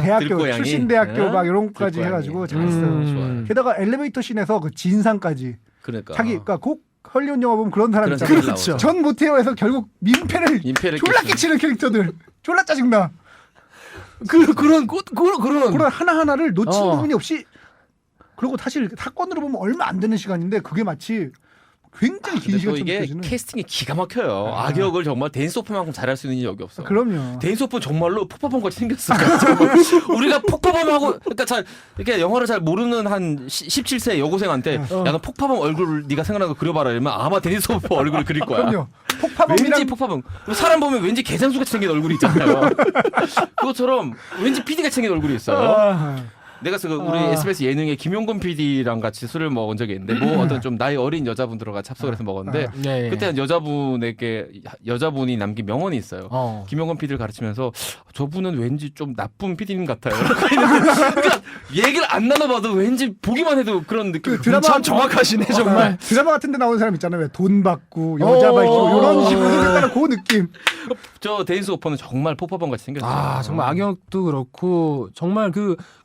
대학교 들고양이. 출신 대학교 응? 막 이런 것까지 들고양이. 해가지고 잘했어요. 좋아요. 게다가 엘리베이터 씬에서 그 진상까지 그러니까. 그러니까 꼭 헐리우드 영화 보면 그런 사람 그런 있잖아요. 사람이 나오죠. 전 못해요에서 결국 민폐를 졸라 끼치는 캐릭터들 졸라 짜증나. 그런 그런 하나 하나를 놓친 부분이 없이 그리고 사실 사건으로 보면 얼마 안 되는 시간인데 그게 마치 굉장히 긴 근데 또 시간처럼 이게 느껴지는. 캐스팅이 기가 막혀요. 악역을 정말 댄소프만큼 잘할 수 있는 적이 없어. 그럼요. 댄소프 정말로 폭파범 같이 생겼어요. 우리가 폭파범하고 그러니까 잘 이렇게 영어를 잘 모르는 한 17세 여고생한테 야 너 폭파범 얼굴 네가 생각나는 거 그려봐라 이러면 아마 댄소프 얼굴을 그릴 거야. 그럼요. 폭파범이랑 왠지 폭파범. 사람 보면 왠지 개장수같이 생긴 얼굴이 있잖아요. 그것처럼 왠지 PD같이 생긴 얼굴이 있어요. 내가 우리 SBS 예능에 김용건 PD랑 같이 술을 먹은 적이 있는데 뭐 어떤 좀 나이 어린 여자분들과 참석을 해서 먹었는데 네. 그때 한 여자분이 남긴 명언이 있어요. 김용건 PD를 가르치면서 저분은 왠지 좀 나쁜 PD님 같아요. 그러니까 얘기를 안 나눠봐도 왠지 보기만 해도 그런 느낌. 그 드라마 참 정확하시네 정말. 드라마 같은데 나오는 사람 있잖아요. 왜 돈 받고 여자 받고 이런 식으로 생겼다는 그 느낌. 저 데니스 호퍼는 정말 폭파범 같이 생겼어요. 아 정말 악역도 그렇고 정말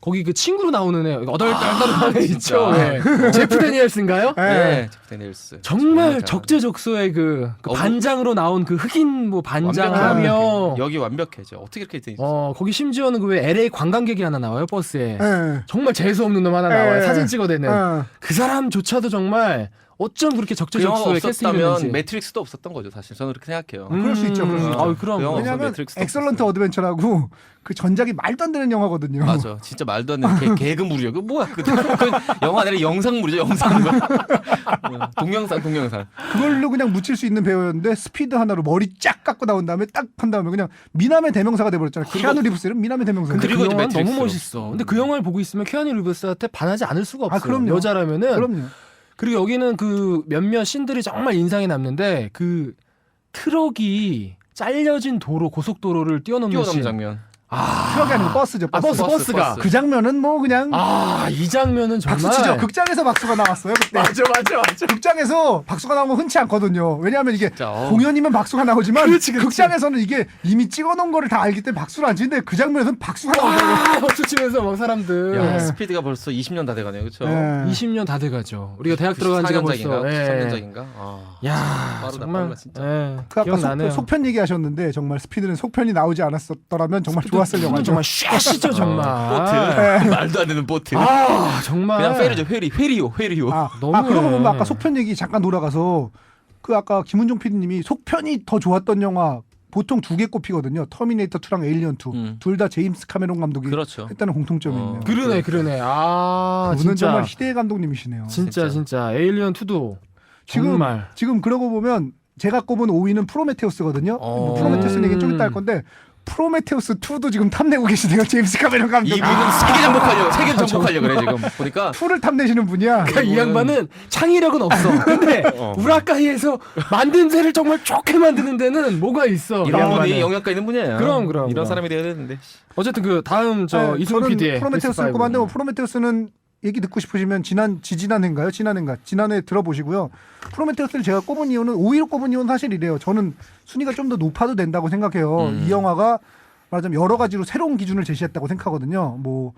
거기 그 친구로 나오는 애 어덜덜덜한 애 있죠. 네. 제프 데니엘스인가요? 네, 제프 데니엘스. 정말 적재적소의 그 반장으로 나온 그 흑인 뭐 반장하며 여기 완벽해져. 어떻게 이렇게 돼? 거기 심지어는 그 왜 LA 관광객이 하나 나와요 버스에. 네. 정말 재수 없는 놈 하나 나와요. 사진 찍어대는. 네. 그 사람조차도 정말 어쩜 그렇게 그 영화가 적재적소에 캐스팅이 됐는지. 없었다면 매트릭스도 없었던 거죠. 사실 저는 그렇게 생각해요. 그럴 수 있죠. 그럴 수 있죠. 그럼. 그 영화 왜냐하면 매트릭스도 엑설런트 어드벤처라고 그 전작이 말도 안 되는 영화거든요. 맞아. 진짜 말도 안 되는 개그물이야. 그 뭐야? 그 영화 아니라 영상물이죠. 영상물. 동영상. 그걸로 그냥 묻힐 수 있는 배우였는데 스피드 하나로 머리 쫙 깎고 나온 다음에 딱 한 다음에 그냥 미남의 대명사가 돼버렸잖아요. 키아누 리브스는 미남의 대명사. 근데 그리고 그 이제 영화는 너무 매트릭스로. 멋있어. 근데 그 영화를 보고 있으면 키아누 리브스한테 반하지 않을 수가 없어요. 그럼요. 여자라면은. 그럼요. 그리고 여기는 그 몇몇 씬들이 정말 인상에 남는데 그 트럭이 잘려진 고속도로를 뛰어넘는 뛰어넘는 씬. 장면. 트럭이 아니고 버스죠. 버스가. 버스. 그 장면은 뭐 그냥 이 장면은 정말. 박수치죠. 극장에서 박수가 나왔어요. 그때. 맞아. 극장에서 박수가 나온 건 흔치 않거든요. 왜냐하면 이게 진짜, 공연이면 박수가 나오지만 그렇지. 극장에서는 이게 이미 찍어놓은 거를 다 알기 때문에 박수를 안 치는데 그 장면에서는 박수가 나오더라고요. 박수 치면서 막 사람들. 야, 네. 스피드가 벌써 20년 다 돼가네요. 그렇죠? 네. 20년 다 돼가죠. 우리가 대학 들어간 지가 벌써. 93년작인가? 야, 빠르다, 정말. 빠르다, 진짜. 그 아까 기억나네요. 속편 얘기하셨는데 정말 스피드는 속편이 나오지 않았었더라면 정말 좋았을 영화죠. 정말 쉐시죠 정말. 보트. 말도 안 되는 보트. 정말. 그냥 페리죠. 회리요. 너무해. 그러고 보면 아까 속편 얘기 잠깐 돌아가서 그 아까 김은종 PD님이 속편이 더 좋았던 영화 보통 두 개 꼽히거든요. 터미네이터 2랑 에일리언 2. 둘 다 제임스 카메론 감독이 그렇죠. 했다는 공통점이 있네요. 그러네. 그분은 진짜. 정말 희대의 감독님이시네요. 진짜. 에일리언 2도 지금 정말. 지금 그러고 보면 제가 꼽은 5위는 프로메테우스거든요. 뭐 프로메테우스 얘기 좀 이따 할 건데 프로메테우스 2도 지금 탐내고 계시네요. 제임스 카메론 감독. 이분은 세계 정복하려고 그래 지금. 보니까 2를 탐내시는 분이야. 그러니까 이 양반은 창의력은 없어. 근데 우라카이에서 만든 새를 정말 좋게 만드는 데는 뭐가 있어. 이 이런 양반은. 분이 영역가 있는 분이에요. 그럼. 이런 사람이 돼야 되는데. 어쨌든 그 다음 이승훈 저는 PD의 프로메테우스를 꼽았는데 뭐 프로메테우스는 얘기 듣고 싶으시면 지난해 들어보시고요. 프로메테우스를 제가 꼽은 이유는 5위로 꼽은 이유는 사실 이래요. 저는 순위가 좀 더 높아도 된다고 생각해요. 이 영화가 말하자면 여러 가지로 새로운 기준을 제시했다고 생각하거든요. 뭐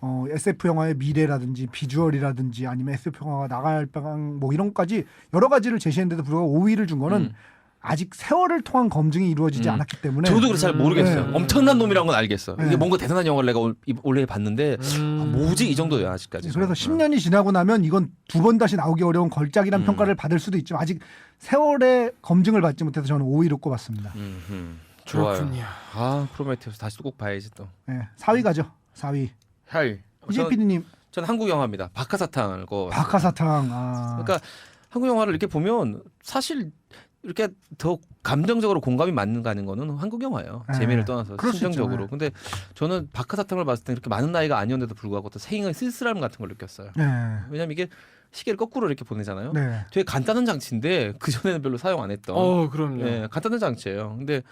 SF 영화의 미래라든지 비주얼이라든지 아니면 SF 영화가 나갈 방향 뭐 이런 것까지 여러 가지를 제시했는데도 불구하고 5위를 준 거는 아직 세월을 통한 검증이 이루어지지 않았기 때문에 저도 그래서 잘 모르겠어요. 네. 엄청난 놈이란 건 알겠어. 네. 이게 뭔가 대단한 영화를 내가 원래 봤는데 뭐지 이 정도야 아직까지. 그래서 10년이 지나고 나면 이건 두 번 다시 나오기 어려운 걸작이란 평가를 받을 수도 있지만 아직 세월의 검증을 받지 못해서 저는 5위로 꼽았습니다. 좋아요. 그렇군요. 프로메테우스 다시 꼭 봐야지 또. 네, 4위 가죠. 4위. 이재 PD님. 저는 한국 영화입니다. 박하사탕을 거. 박하사탕. 그러니까 한국 영화를 이렇게 보면 사실 이렇게 더 감정적으로 공감이 가는 거는 한국 영화예요. 네. 재미를 떠나서 그럴 수 심정적으로. 있죠. 근데 저는 박하사탕을 봤을 때 이렇게 많은 나이가 아니었는데도 불구하고 또 생의 쓸쓸함 같은 걸 느꼈어요. 네. 왜냐면 이게 시계를 거꾸로 이렇게 보내잖아요. 네. 되게 간단한 장치인데 그 전에는 별로 사용 안 했던. 그럼요. 네, 간단한 장치예요. 근데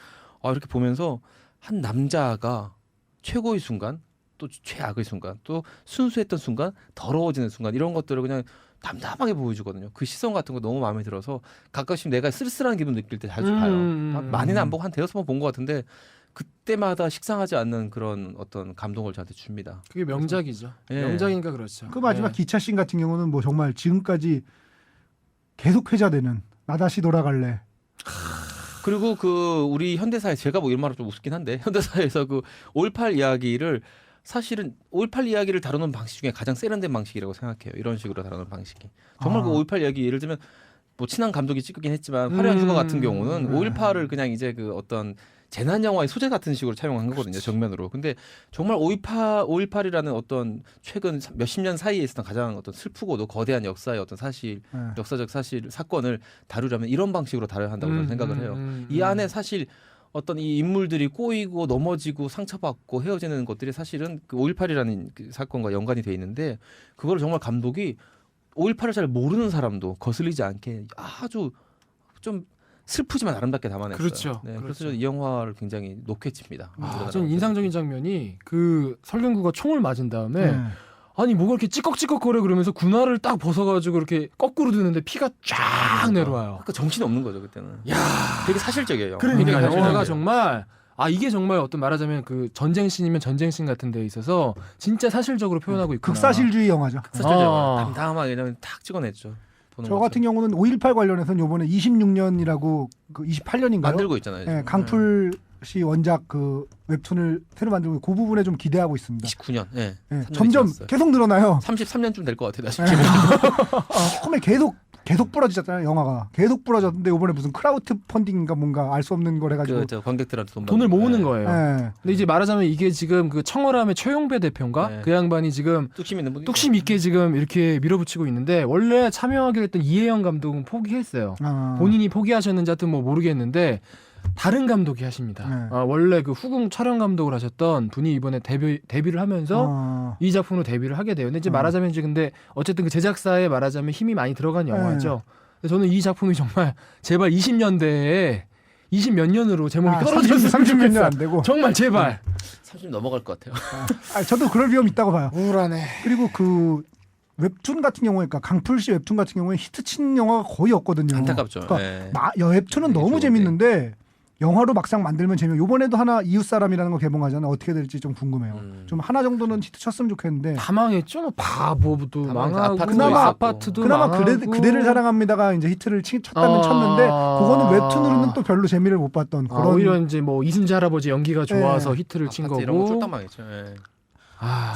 이렇게 보면서 한 남자가 최고의 순간, 또 최악의 순간, 또 순수했던 순간, 더러워지는 순간 이런 것들을 그냥 담담하게 보여주거든요. 그 시선 같은 거 너무 마음에 들어서 가끔씩 내가 쓸쓸한 기분 느낄 때 자주 봐요. 많이는 안 보고 한 대여섯 번 본 것 같은데 그때마다 식상하지 않는 그런 어떤 감동을 저한테 줍니다. 그게 명작이죠. 예. 명작이니까 그렇죠. 그 마지막 예. 기차 씬 같은 경우는 뭐 정말 지금까지 계속 회자되는 나 다시 돌아갈래. 그리고 그 우리 현대사에 제가 뭐 이런 말을 좀 우습긴 한데 현대사에서 그 5.18 이야기를 사실은 5.18 이야기를 다루는 방식 중에 가장 세련된 방식이라고 생각해요. 이런 식으로 다루는 방식이. 정말 그 5.18 이야기 예를 들면 뭐 친한 감독이 찍긴 했지만 화려한 휴가 같은 경우는 5.18을 그냥 이제 그 어떤 재난 영화의 소재 같은 식으로 촬영한 거거든요. 정면으로. 근데 정말 5.18이라는 어떤 최근 몇십 년 사이에 있었던 가장 어떤 슬프고도 거대한 역사의 어떤 사실, 역사적 사실 사건을 다루려면 이런 방식으로 다뤄야 한다고 저는 생각을 해요. 이 안에 사실 어떤 이 인물들이 꼬이고 넘어지고 상처받고 헤어지는 것들이 사실은 그 5.18이라는 그 사건과 연관이 돼 있는데 그걸 정말 감독이 5.18을 잘 모르는 사람도 거슬리지 않게 아주 좀 슬프지만 아름답게 담아냈어요. 그렇죠. 네, 그래서 그렇죠. 저는 이 영화를 굉장히 높게 칩니다. 전 인상적인 장면이 그 설경구가 총을 맞은 다음에 아니 뭐가 이렇게 찌꺽찌꺽거려 그러면서 군화를 딱 벗어가지고 이렇게 거꾸로 드는데 피가 쫙 내려와요. 그러니까 정신이 없는 거죠 그때는. 야, 되게 사실적이에요. 그러니까 되게 영화가 사실적이에요. 정말 이게 정말 어떤 말하자면 그 전쟁씬이면 전쟁씬 같은 데 있어서 진짜 사실적으로 표현하고 있구나. 극사실주의 영화죠. 사실적이에요. 담담하게 그냥 탁 찍어냈죠. 보는 저 거죠. 같은 경우는 5.18 관련해서는 요번에 26년이라고 그 28년인가요? 만들고 있잖아요. 네, 지금. 강풀 씨 원작 그 웹툰을 새로 만들고 그 부분에 좀 기대하고 있습니다. 29년. 네. 네, 3년이 점점 지났어요. 계속 늘어나요. 33년쯤 될 것 같아요. 네. 처음에 계속 부러지잖아요. 영화가 계속 부러졌는데 이번에 무슨 크라우드 펀딩인가 뭔가 알 수 없는 걸 해가지고 그저 관객들한테 돈을 모으는 네. 거예요. 네. 근데 이제 말하자면 이게 지금 그 청월함의 최용배 대표인가 네. 그 양반이 지금 뚝심 있는 분이 뚝심 있게 지금 이렇게 밀어붙이고 있는데 원래 참여하기로 했던 이혜영 감독은 포기했어요. 본인이 포기하셨는지 하여튼 뭐 모르겠는데 다른 감독이 하십니다. 네. 원래 그 후궁 촬영 감독을 하셨던 분이 이번에 데뷔를 하면서 이 작품으로 데뷔를 하게 돼요. 근데 이제 말하자면 이제 근데 어쨌든 그 제작사에 말하자면 힘이 많이 들어간 영화죠. 근데 저는 이 작품이 정말 제발 20년대에 20몇 년으로 제목이 떨어졌으면 30몇 년 안 좋겠어. 되고. 정말 제발. 30 넘어갈 것 같아요. 저도 그럴 위험 있다고 봐요. 우울하네. 그리고 그 웹툰 같은 경우에, 그러니까 강풀 씨 웹툰 같은 경우에 히트친 영화가 거의 없거든요. 안타깝죠. 그러니까 네. 웹툰은 되게 너무 좋은데. 재밌는데 영화로 막상 만들면 재미없고 요번에도 하나 이웃사람이라는 거 개봉하잖아요. 어떻게 될지 좀 궁금해요. 좀 하나 정도는 히트 쳤으면 좋겠는데 다 망했죠. 바보도 다 망하고 아파트도 그나마- 아파트도 그나마 망하고. 그대를 사랑합니다가 이제 히트를 쳤다면 쳤는데 그거는 웹툰으로는 또 별로 재미를 못 봤던 그런 오히려 이제 뭐 이순재 할아버지 연기가 좋아서 히트를 친 아파트 거고. 이런 거 쫄딱 망했죠. 예.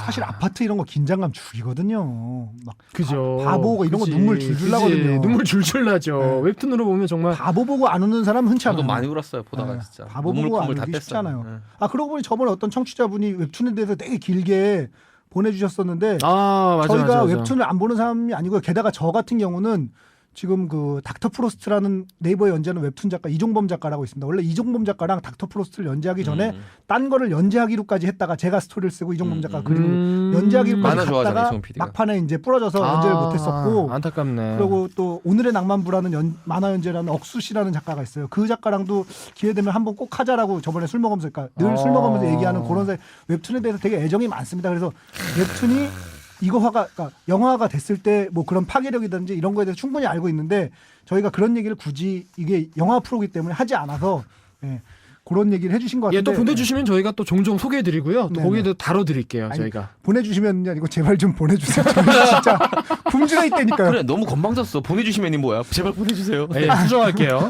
사실 아파트 이런 거 긴장감 죽이거든요. 막 그죠. 바보 이런 거 그지, 눈물 줄줄 그지. 나거든요. 눈물 줄줄 나죠. 네. 웹툰으로 보면 정말 바보 보고 안 우는 사람 흔치 저도 않아요. 많이 울었어요. 보다가 네. 진짜. 바보 눈물 보고 안 콧물 다 울기 쉽지 않아요. 뺐어요. 예. 그러고 보니 저번에 어떤 청취자분이 웹툰에 대해서 되게 길게 보내주셨었는데 맞아, 저희가 맞아. 웹툰을 안 보는 사람이 아니고요. 게다가 저 같은 경우는 지금 그 닥터 프로스트라는 네이버에 연재하는 웹툰 작가 이종범 작가라고 있습니다. 원래 이종범 작가랑 닥터 프로스트를 연재하기 전에 딴 거를 연재하기로까지 했다가 제가 스토리를 쓰고 이종범 작가 그리고 연재하기로까지 만화 좋아하잖아요, 갔다가 이종범 PD가. 막판에 이제 부러져서 연재를 못했었고 안타깝네. 그리고 또 오늘의 낭만부라는 만화 연재라는 억수 씨라는 작가가 있어요. 그 작가랑도 기회 되면 한번 꼭 하자라고 저번에 술 먹으면서 그러니까 늘 술 먹으면서 얘기하는 그런 사이 웹툰에 대해서 되게 애정이 많습니다. 그래서 웹툰이 그러니까 영화가 됐을 때 뭐 그런 파괴력이든지 이런 거에 대해서 충분히 알고 있는데 저희가 그런 얘기를 굳이 이게 영화 프로기 때문에 하지 않아서 그런 얘기를 해주신 것 같은데 또 보내주시면 저희가 또 종종 소개해드리고요. 또 네네. 거기에도 다뤄드릴게요. 아니, 저희가. 보내주시면 아니고 제발 좀 보내주세요. 저는 진짜 굶주려 있다니까요. 그래 너무 건방졌어. 보내주시면이 뭐야? 제발 보내주세요. 수정할게요.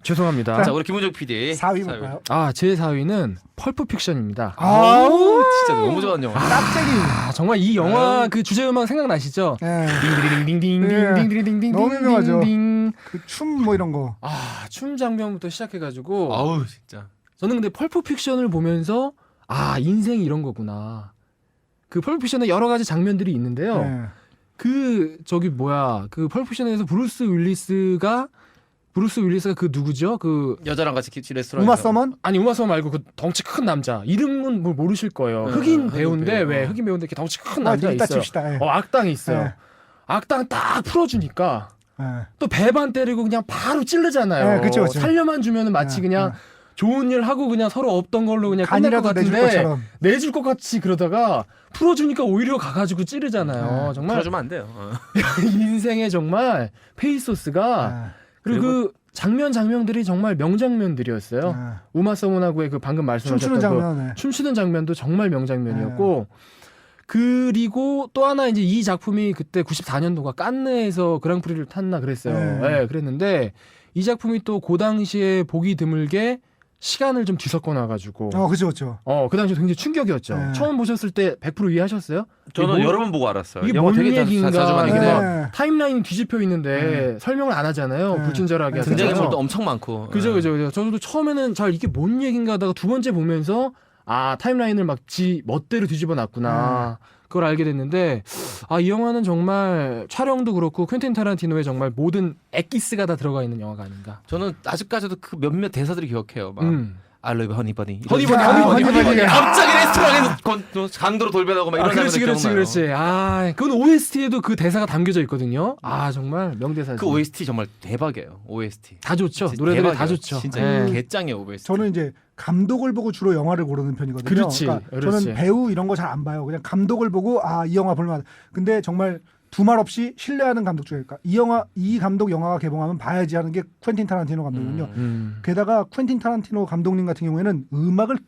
죄송합니다. 자 우리 김은정 PD 4위 볼까요? 제 4위는 펄프 픽션입니다. 아우 진짜 너무 좋아하는 영화. 깜짝이. 정말 이 영화 그 주제 음악 생각나시죠? 딩딩딩딩딩딩딩딩딩딩 너무 유명하죠. 딩딩. 그 춤 뭐 이런 거. 춤 장면부터 시작해가지고 아우 진짜. 저는 근데 펄프 픽션을 보면서 인생이 이런 거구나. 그 펄프 픽션에 여러 가지 장면들이 있는데요. 그 그 펄프 픽션에서 브루스 윌리스가 그 누구죠? 그 여자랑 같이 레스토랑. 우마 서먼? 우마 서먼 말고 그 덩치 큰 남자. 이름은 뭐 모르실 거예요. 흑인 배우인데 배우. 왜 흑인 배우인데 이렇게 덩치 큰 남자 이따 있어요. 칩시다. 악당이 있어요. 네. 악당 딱 풀어주니까 네. 또 배반 때리고 그냥 바로 찌르잖아요. 네, 그쵸, 그쵸. 살려만 주면은 마치 네, 그냥 네. 좋은 일 하고 그냥 서로 없던 걸로 그냥 끝날 것 간이라도 내줄 같은데 것처럼. 내줄 것 같이 그러다가 풀어주니까 오히려 가가지고 찌르잖아요. 네. 정말 그러주면 안 돼요. 인생에 정말 페이소스가 그리고 그 장면들이 정말 명장면들이었어요. 우마 서먼하고의 그 방금 말씀하셨던 춤추는 장면. 춤추는 장면도 정말 명장면이었고 그리고 또 하나 이제 이 작품이 그때 94년도가 깐느에서 그랑프리를 탔나 그랬어요. 네. 그랬는데 이 작품이 또 그 당시에 보기 드물게 시간을 좀 뒤섞어 놔가지고 그렇죠. 그 당시 굉장히 충격이었죠. 네. 처음 보셨을 때 100% 이해하셨어요? 저는 이게 여러 번 보고 알았어요. 이게 영화 뭔 되게 얘기인가 자주 많이 이게 근데 막 타임라인이 뒤집혀 있는데 설명을 안 하잖아요. 네. 불친절하게 하잖아요. 등장인물도 엄청 많고. 그죠. 저도 처음에는 잘 이게 뭔 얘기인가 하다가 두 번째 보면서 타임라인을 막 지 멋대로 뒤집어 놨구나. 그걸 알게 됐는데 이 영화는 정말 촬영도 그렇고 퀸틴 타란티노의 정말 모든 엑기스가 다 들어가 있는 영화가 아닌가. 저는 아직까지도 그 몇몇 대사들이 기억해요. 막 I love you, honey bunny. 허니버니. 갑자기 레스토랑에서 강도로 돌변하고 막 이런 그렇지. 기억나요. 그건 OST에도 그 대사가 담겨져 있거든요. 정말 명대사죠. 그 OST 정말 대박이에요. OST. 다 좋죠. 진짜 노래들이 다 대박이에요. 좋죠. 진짜 네. 개짱이에요 OST. 저는 이제 감독을 보고 주로 영화를 고르는 편이거든요. 그렇지. 그러니까 그렇지. 저는 배우 이런 거 잘 안 봐요. 그냥 감독을 보고 이 영화 볼만. 근데 정말 두말 없이 신뢰하는 감독 중에 이 감독 영화가 개봉하면 봐야지 하는 게 퀸틴 타란티노 감독이거든요. 게다가 퀸틴 타란티노 감독님 같은 경우에는 음악을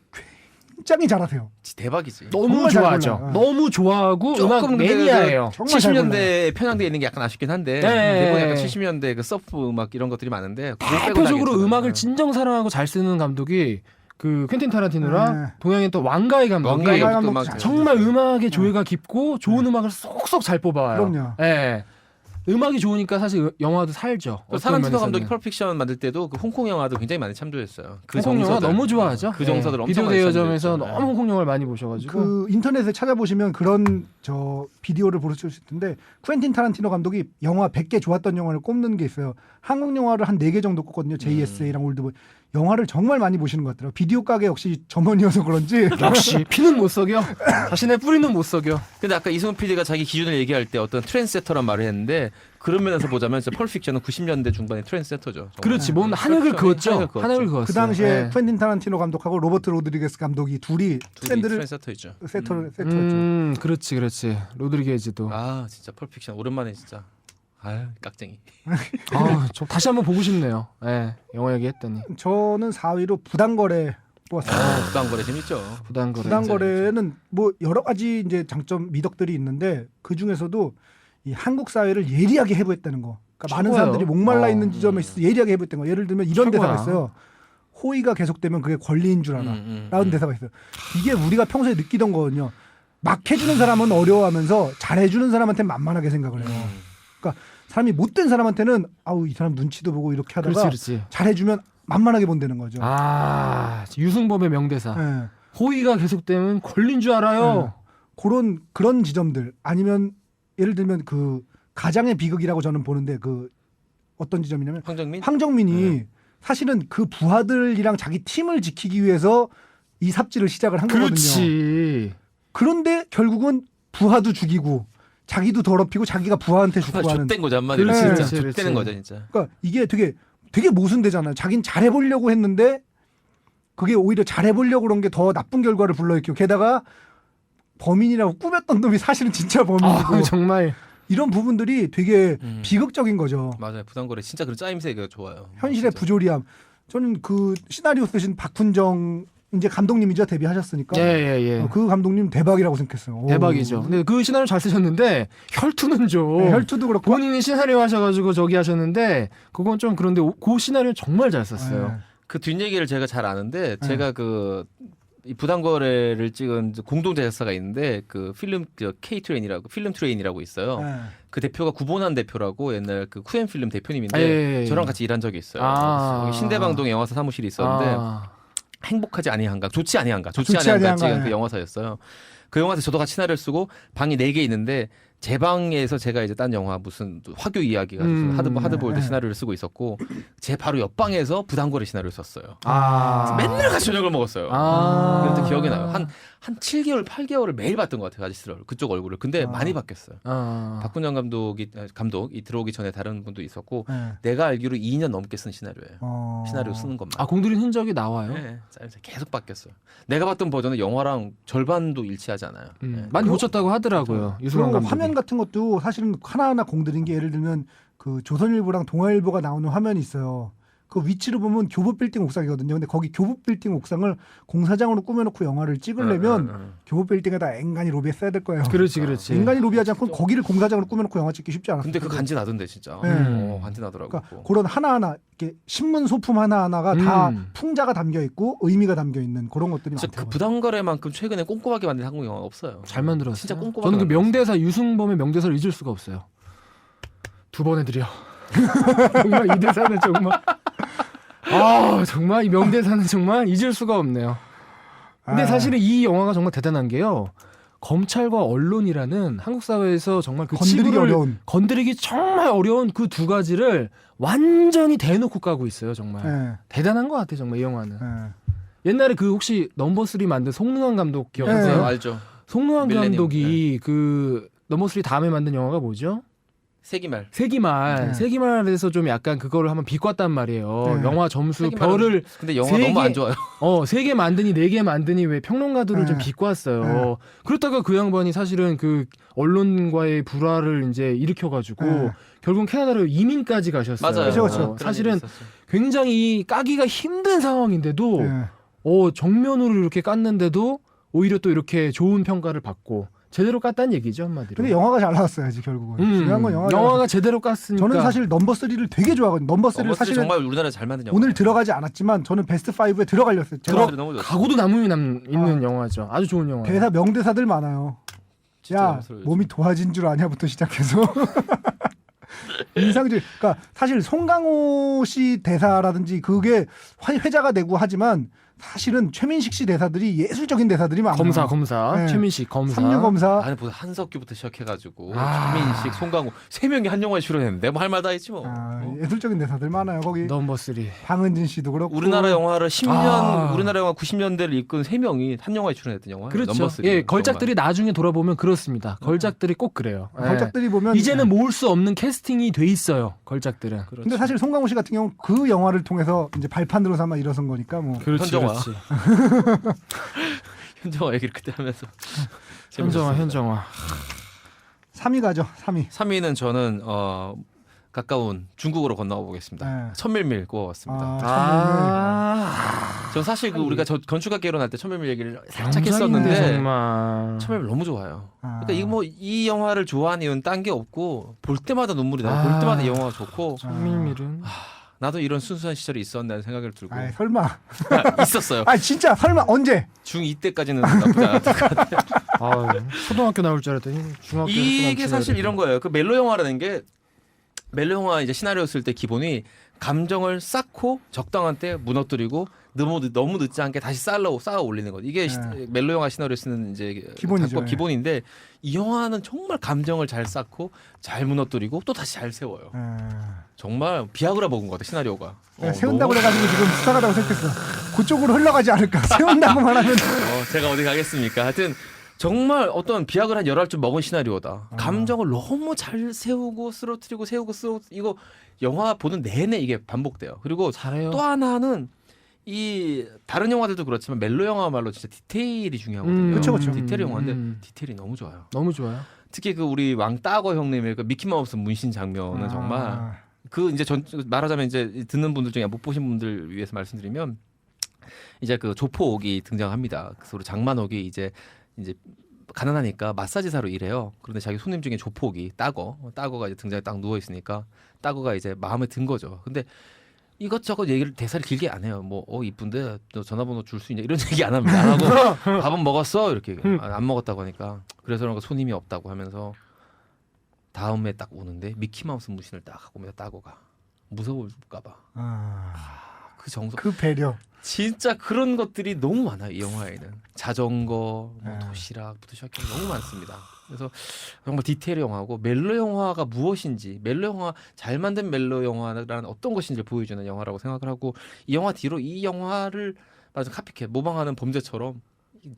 굉장히 잘하세요. 대박이지. 너무 정말 잘 좋아하죠. 골라요. 너무 좋아하고 음악 조금 매니아예요. 정말 잘 70년대에 편향돼 있는 게 약간 아쉽긴 한데 네. 대부분 약간 70년대 그 서프 음악 이런 것들이 많은데 그거 빼고 다 대표적으로 괜찮아요. 음악을 진정 사랑하고 잘 쓰는 감독이 그 퀸틴 타란티노랑 네. 동양의 또 왕가의 감독이 왕가의 감독 음악 잘 정말 음악의 조예가 깊고 좋은 음악을 쏙쏙 잘 뽑아요. 그럼요. 예. 음악이 좋으니까 사실 영화도 살죠. 어떤 타란티노 면에서는. 감독이 펄픽션 만들 때도 그 홍콩 영화도 굉장히 많이 참조했어요. 그 홍콩 영화 정서들. 너무 좋아하죠. 그 정서들 엄청 비디오 많이 대여점에서 참조했죠. 너무 홍콩 영화를 많이 보셔가지고 그 인터넷에 찾아보시면 그런 비디오를 보실 수 있는데 퀸틴 타란티노 감독이 영화 100개 좋았던 영화를 꼽는 게 있어요. 한국 영화를 한 4개 정도 꼽거든요. JSA랑 올드보이. 영화를 정말 많이 보시는 것 같더라고요. 비디오 가게 역시 점원이어서 그런지 역시 피는 못 속여. 자신의 뿌리는 못 속여. 근데 아까 이승훈 PD가 자기 기준을 얘기할 때 어떤 트렌드세터란 말을 했는데 그런 면에서 보자면 진짜 펄픽션은 90년대 중반의 트렌드세터죠. 정말. 그렇지. 뭔 한획을 그었죠. 한획을 그었어요. 그 당시에 네. 퀸틴 타란티노 감독하고 로버트 로드리게스 감독이 둘이 트렌드를 트렌드세터였죠. 세터였죠. 그렇지. 로드리게즈도. 진짜 펄픽션 오랜만에 진짜 깍쟁이. 좀 다시 한번 보고 싶네요. 예, 영화 얘기했더니. 저는 4위로 부당거래 뽑았어요. 부당거래 재밌죠. 부당거래. 부당거래는 뭐 여러 가지 이제 장점 미덕들이 있는데 그 중에서도 이 한국 사회를 예리하게 해부했다는 거. 그러니까 많은 최고예요. 사람들이 목말라 있는 지점에 있어서 예리하게 해부했다는 거. 예를 들면 이런 최고야. 대사가 있어요. 호의가 계속되면 그게 권리인 줄 알아. 라는 대사가 있어요. 이게 우리가 평소에 느끼던 거거든요. 막 해주는 사람은 어려워하면서 잘해주는 사람한테 만만하게 생각을 해요. 그러니까 사람이 못된 사람한테는 이 사람 눈치도 보고 이렇게 하다가 그렇지. 잘해주면 만만하게 본다는 거죠. 유승범의 명대사. 네. 호의가 계속되면 권리인 줄 알아요. 그런 지점들 아니면 예를 들면 그 가장의 비극이라고 저는 보는데 그 어떤 지점이냐면 황정민이 사실은 그 부하들이랑 자기 팀을 지키기 위해서 이 삽질을 시작을 한 거거든요. 그렇지. 그런데 결국은 부하도 죽이고 자기도 더럽히고 자기가 부하한테 죽고 하는. 좆된 거죠 한마디로 그렇지, 진짜 그렇지, 좆되는 그렇지. 거죠 진짜. 그러니까 이게 되게 모순되잖아요. 자긴 잘해보려고 했는데 그게 오히려 잘해보려고 그런 게 더 나쁜 결과를 불러일으키고 게다가 범인이라고 꾸몄던 놈이 사실은 진짜 범인이고 정말 이런 부분들이 되게 비극적인 거죠. 맞아요. 부당거래 진짜 그런 짜임새가 좋아요. 현실의 진짜. 부조리함. 저는 그 시나리오 쓰신 박훈정 이제 감독님이죠. 데뷔하셨으니까. 예. 그 감독님 대박이라고 생각했어요. 대박이죠. 근데 그 시나리오 잘 쓰셨는데 혈투는 좀 네, 혈투도 그렇고 본인이 시나리오 하셔가지고 저기 하셨는데 그건 좀 그런데 그 시나리오 정말 잘 썼어요. 네. 그 뒷얘기를 제가 잘 아는데 네. 제가 이 부당거래를 찍은 공동 제작사가 있는데 그 필름 필름 트레인이라고 있어요. 네. 그 대표가 구본환 대표라고 옛날 그 쿠엔 필름 대표님인데 예. 저랑 같이 일한 적이 있어요. 아. 여기 신대방동에 영화사 사무실이 있었는데 행복하지 아니한가 좋지 아니한가 좋지 아니한가 찍은 아니한가, 그 예. 영화사였어요. 그 영화사 저도 같이 시나리오를 쓰고 방이 4개 있는데 제 방에서 제가 이제 딴 영화 무슨 화교 이야기가 무슨 하드보일드 네. 시나리오를 쓰고 있었고 제 바로 옆방에서 부당거래 시나리오를 썼어요. 아. 맨날 같이 저녁을 먹었어요. 아. 그때 기억이 나요. 한 7개월, 8개월을 매일 봤던 것 같아요. 아저씨를 그쪽 얼굴을. 근데 많이 바뀌었어요. 박훈정 감독이 들어오기 전에 다른 분도 있었고 네. 내가 알기로 2년 넘게 쓴 시나리오예요. 시나리오 쓰는 것만. 공들인 흔적이 나와요. 네, 계속 바뀌었어요. 내가 봤던 버전은 영화랑 절반도 일치하지 않아요. 네. 많이 고쳤다고 하더라고요. 유승원 그리고 감독이. 화면 같은 것도 사실은 하나하나 공들인 게 예를 들면 그 조선일보랑 동아일보가 나오는 화면이 있어요. 그 위치를 보면 교보 빌딩 옥상이거든요. 근데 거기 교보 빌딩 옥상을 공사장으로 꾸며놓고 영화를 찍으려면 교보 빌딩에다 앵간히 로비했어야 될 거예요. 그렇지. 앵간히 로비하지 않고 거기를 공사장으로 꾸며놓고 영화 찍기 쉽지 않았어요. 근데 그 간지 나던데 진짜. 네. 간지 나더라고. 그러니까 그런 하나하나 이렇게 신문 소품 하나하나가 다 풍자가 담겨 있고 의미가 담겨 있는 그런 것들이 진짜 많더라고요. 그 부담거래만큼 최근에 꼼꼼하게 만든 한국 영화가 없어요. 잘 만들었어요. 진짜 꼼꼼하게 저는 그 만들었어요. 명대사 유승범의 명대사를 잊을 수가 없어요. 두 번 해드려. 정말 이 대사는 정말 정말 이 명대사는 정말 잊을 수가 없네요. 근데 사실은 이 영화가 정말 대단한 게요. 검찰과 언론이라는 한국 사회에서 정말 그 건드리기 치부를 어려운. 건드리기 정말 어려운 그 두 가지를 완전히 대놓고 까고 있어요. 정말 네. 대단한 것 같아요. 정말 이 영화는. 네. 옛날에 그 혹시 넘버 3 만든 송능한 감독 네. 기억하세요? 알죠. 송능한 밀레니엄. 감독이 그 넘버 3 다음에 만든 영화가 뭐죠? 세기말. 세기말. 네. 세기말에서 좀 약간 그거를 한번 비꼬았단 말이에요. 네. 영화 점수 세기말은- 별을 근데 영화 세 너무 개- 안 좋아요. 3개 만드니 4개 만드니 왜 평론가들을 네. 좀 비꼬았어요. 네. 그렇다가 그 양반이 사실은 그 언론과의 불화를 이제 일으켜가지고 네. 결국 캐나다로 이민까지 가셨어요. 맞아요. 그렇죠, 그렇죠. 그런 사실은 일이 있었어요. 굉장히 까기가 힘든 상황인데도 네. 정면으로 이렇게 깠는데도 오히려 또 이렇게 좋은 평가를 받고 제대로 깠다는 얘기죠, 한마디로. 근데 영화가 잘 나왔어야지 결국은. 중요한 건 영화가 제대로 깠으니까. 저는 사실 넘버 3를 되게 좋아하거든요. 넘버 3를 넘버3 사실 정말 우리나라 잘 만든 영화. 오늘 들어가지 않았지만 저는 베스트 5에 들어가려 했어요. 제가 넘버3 너무 좋았어요. 가고도 남음이 있는 영화죠. 아주 좋은 영화. 대사 명대사들 많아요. 진짜 야 넘버3 몸이 도화진 줄 아냐부터 시작해서 인상적. 그러니까 사실 송강호 씨 대사라든지 그게 회자가 되고 하지만 사실은 최민식 씨 대사들이 예술적인 대사들이 많아요. 검사. 네. 최민식 검사. 삼류 검사. 아니 무슨 한석규부터 시작해가지고 아. 최민식, 송강호 3명이 한 영화에 출연했는데 뭐 할 말 다 했지 뭐. 예술적인 대사들 많아요. 거기 넘버 3. 방은진 씨도 그렇고. 우리나라 영화를 10년, 아. 우리나라 영화 90년대를 이끈 3명이 한 영화에 출연했던 영화. 그렇죠. 넘버3. 예, 걸작들이 나중에 돌아보면 그렇습니다. 걸작들이 꼭 그래요. 예. 걸작들이 보면 이제는 모을 수 없는 캐스팅이 돼 있어요. 걸작들은. 그렇죠. 근데 사실 송강호 씨 같은 경우는 그 영화를 통해서 이제 발판으로 삼아 일어선 거니까 뭐. 현정화. 그렇지. 현정화 얘기를 그때 하면서 현정화. 3위 가죠. 3위. 3위는 저는 가까운 중국으로 건너가 보겠습니다. 네. 천밀밀 꼽아봤습니다. 아, 전 사실 그 우리가 건축학 개론할 때 천밀밀 얘기를 살짝 명작인데, 했었는데 정말. 천밀밀 너무 좋아요. 아. 그러니까 이 영화를 좋아하는 이유는 딴 게 없고 볼 때마다 눈물이 나요. 볼 때마다 이 영화가 좋고 천밀밀은 나도 이런 순수한 시절이 있었다는 생각을 들고 아이, 설마. 있었어요. 아 진짜 설마 언제? 중2 때까지는 나쁘지 않았던 것 같아요. 초등학교 나올 줄 알았더니 중학교. 이게 사실 이런 거예요. 그 멜로 영화라는 게 멜로 영화 이제 시나리오 쓸 때 기본이 감정을 쌓고 적당한 때 무너뜨리고 너무 늦지 않게 다시 쌓아 올리는 것. 이게 네. 멜로 영화 시나리오 쓰는 이제 기본이죠. 작법 예. 기본인데 이 영화는 정말 감정을 잘 쌓고 잘 무너뜨리고 또 다시 잘 세워요. 정말 비아그라 먹은 것 같아 시나리오가. 세운다고 너무- 그래가지고 지금 수상하다고 생각했어. 그쪽으로 흘러가지 않을까. 세운다고만 하면. 제가 어디 가겠습니까? 하여튼 정말 어떤 비약을 한 11줄 먹은 시나리오다. 감정을 너무 잘 세우고 쓰러뜨리고 이거 영화 보는 내내 이게 반복돼요. 그리고 잘해요. 또 하나는 이 다른 영화들도 그렇지만 멜로 영화말로 진짜 디테일이 중요하거든요. 그쵸, 그쵸. 디테일 영화인데 디테일이 너무 좋아요. 너무 좋아요. 특히 그 우리 왕따거 형님의 그 미키마우스 문신 장면은 정말 그 이제 말하자면 이제 듣는 분들 중에 못 보신 분들 위해서 말씀드리면 이제 그 조폭이 등장합니다. 그래서 우리 장만옥이 이제 가난하니까 마사지사로 일해요. 그런데 자기 손님 중에 조폭이 따거가 이제 등장에 딱 누워 있으니까 따거가 이제 마음에 든 거죠. 근데 이것저것 얘기를 대사를 길게 안 해요. 뭐 이쁜데 너 전화번호 줄 수 있냐 이런 얘기 안 합니다. 안 하고 밥은 먹었어 이렇게 안 먹었다고 하니까 그래서 그런가 손님이 없다고 하면서 다음에 딱 오는데 미키마우스 무신을 딱 하고 오면 따거가 무서울까봐 그 정서 그 배려. 진짜 그런 것들이 너무 많아요. 이 영화에는 자전거, 네. 도시락부터 시작해 너무 많습니다. 그래서 정말 디테일 영화고 멜로 영화가 무엇인지 멜로 영화 잘 만든 멜로 영화라는 어떤 것인지 보여주는 영화라고 생각을 하고 이 영화 뒤로 이 영화를 카피캣 모방하는 범죄처럼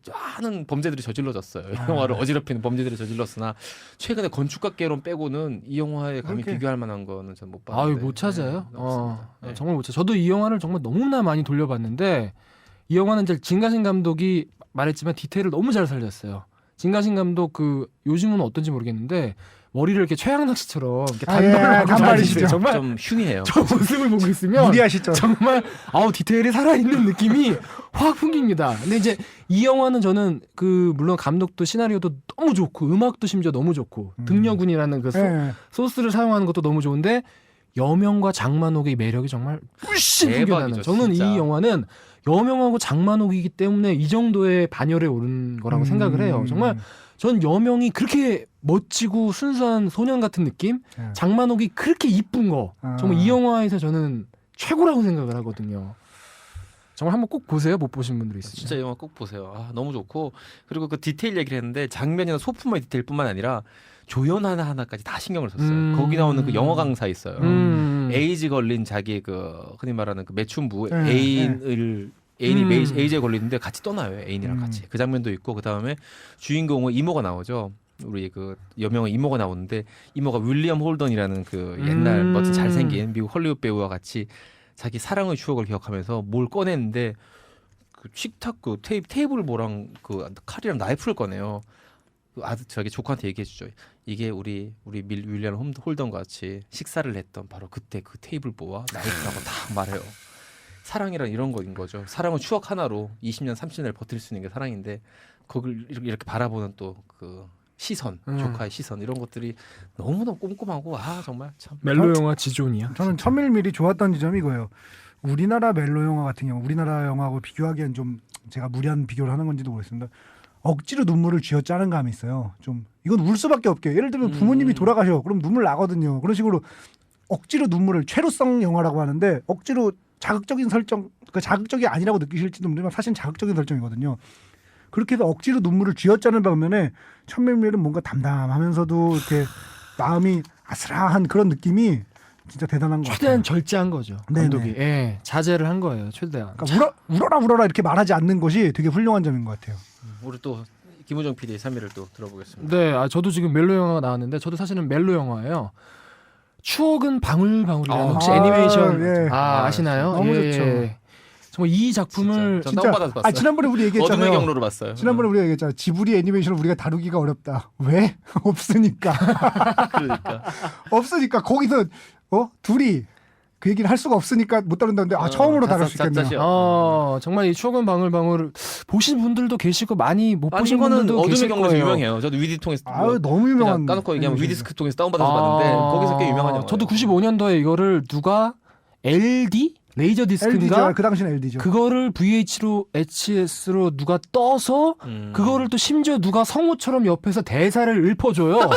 많은 범죄들이 저질러졌어요. 이 영화를 어지럽히는 범죄들이 저질렀으나 최근에 건축학개론 빼고는 이 영화에 감히 그렇게. 비교할 만한 거는 전 못 봤는데. 못 찾아요. 네, 없습니다. 네. 정말 못 찾아. 저도 이 영화를 정말 너무나 많이 돌려봤는데 이 영화는 이제 진가신 감독이 말했지만 디테일을 너무 잘 살렸어요. 진가신 감독 그 요즘은 어떤지 모르겠는데 머리를 이렇게 최양락 씨처럼 이렇게 아, 예, 단발로 단발이시죠. 정말 좀 흉해요. 저 모습을 보고 있으면 무리하시죠. 정말 디테일이 살아있는 느낌이 확 풍깁니다. 근데 이제 이 영화는 저는 물론 감독도 시나리오도 너무 좋고 음악도 심지어 너무 좋고 등려군이라는 그 예. 소스를 사용하는 것도 너무 좋은데 여명과 장만옥의 매력이 정말 물씬 풍겨나는. 대박이죠, 저는 진짜. 이 영화는 여명하고 장만옥이기 때문에 이 정도의 반열에 오른 거라고 생각을 해요. 정말 전 여명이 그렇게 멋지고 순수한 소년 같은 느낌, 예. 장만옥이 그렇게 이쁜 거, 정말 이 영화에서 저는 최고라고 생각을 하거든요. 정말 한번 꼭 보세요. 못 보신 분들이 있으면. 진짜 이 영화 꼭 보세요. 아, 너무 좋고 그리고 그 디테일 얘기를 했는데 장면이나 소품의 디테일뿐만 아니라 조연 하나하나까지 다 신경을 썼어요. 거기 나오는 그 영어 강사 있어요. 에이즈 걸린 자기 그 흔히 말하는 그 매춘부 애인이 에이즈에 걸리는데 같이 떠나요. 애인이랑 같이. 그 장면도 있고 그다음에 주인공은 이모가 나오죠. 우리 그 여명의 이모가 나오는데 이모가 윌리엄 홀던이라는 그 옛날 멋진 잘생긴 미국 헐리우드 배우와 같이 자기 사랑의 추억을 기억하면서 뭘 꺼냈는데 그 식탁 그 테이블 뭐랑 그 칼이랑 나이프를 꺼내요. 그 아들 저기 조카한테 얘기해주죠. 이게 우리 윌리엄 홀던과 같이 식사를 했던 바로 그때 그 테이블 보와 나이프라고 다 말해요. 사랑이란 이런 거인 거죠. 사랑은 추억 하나로 20년 30년을 버틸 수 있는 게 사랑인데 그걸 이렇게 바라보는 또 그 시선, 조카의 시선 이런 것들이 너무너무 꼼꼼하고 정말 참 멜로 영화 지존이야. 저는 천밀밀이 좋았던 지점이 이거예요. 우리나라 멜로 영화 같은 경우 우리나라 영화하고 비교하기엔 좀 제가 무리한 비교를 하는 건지도 모르겠습니다. 억지로 눈물을 쥐어짜는 감이 있어요. 좀 이건 울 수밖에 없게. 예를 들면 부모님이 돌아가셔. 그럼 눈물 나거든요. 그런 식으로 억지로 눈물을 최루성 영화라고 하는데 억지로 자극적인 설정, 그 자극적이 아니라고 느끼실지도 모르지만 사실 자극적인 설정이거든요. 그렇게 해서 억지로 눈물을 쥐어짜는 반면에 천밀밀은 뭔가 담담하면서도 이렇게 마음이 아슬아한 그런 느낌이 진짜 대단한 것 같아요. 최대한 절제한 거죠. 네네. 감독이. 예, 자제를 한 거예요. 최대한. 그러니까 울어라 이렇게 말하지 않는 것이 되게 훌륭한 점인 것 같아요. 우리 또 김우정 PD의 삶미를 또 들어보겠습니다. 네, 저도 지금 멜로 영화가 나왔는데 저도 사실은 멜로 영화예요. 추억은 방울방울이라는 혹시 애니메이션 예. 아시나요? 너무 예, 좋죠. 예. 정말 이 작품을 전 다운받아서 봤어요. 지난번에 우리 어둠의 얘기했잖아요. 경로로 봤어요. 지난번에 우리가 얘기했잖아요. 지브리 애니메이션을 우리가 다루기가 어렵다. 왜? 없으니까. 그러니까 없으니까 거기서 둘이 그 얘기를 할 수가 없으니까 못 다룬다는데 처음으로 다룰 수 있겠네요. 잣잣이요. 정말 이 추억은 방울방울 보신 분들도 계시고 많이 못 보신 거는 분들도 어둠의 계실 경로에서 거예요. 유명해요. 저도 위디 통해서 아유 너무 유명한. 까놓고 얘기하면 애니메이션이죠. 위디스크 통해서 다운받아서 봤는데 거기서 꽤 유명한 영화. 저도 95년도에 이거를 누가 LD 레이저 디스크인가 LD죠. 그 당시는 LD죠. 그거를 VH로 HS로 누가 떠서 그거를 또 심지어 누가 성우처럼 옆에서 대사를 읊어줘요.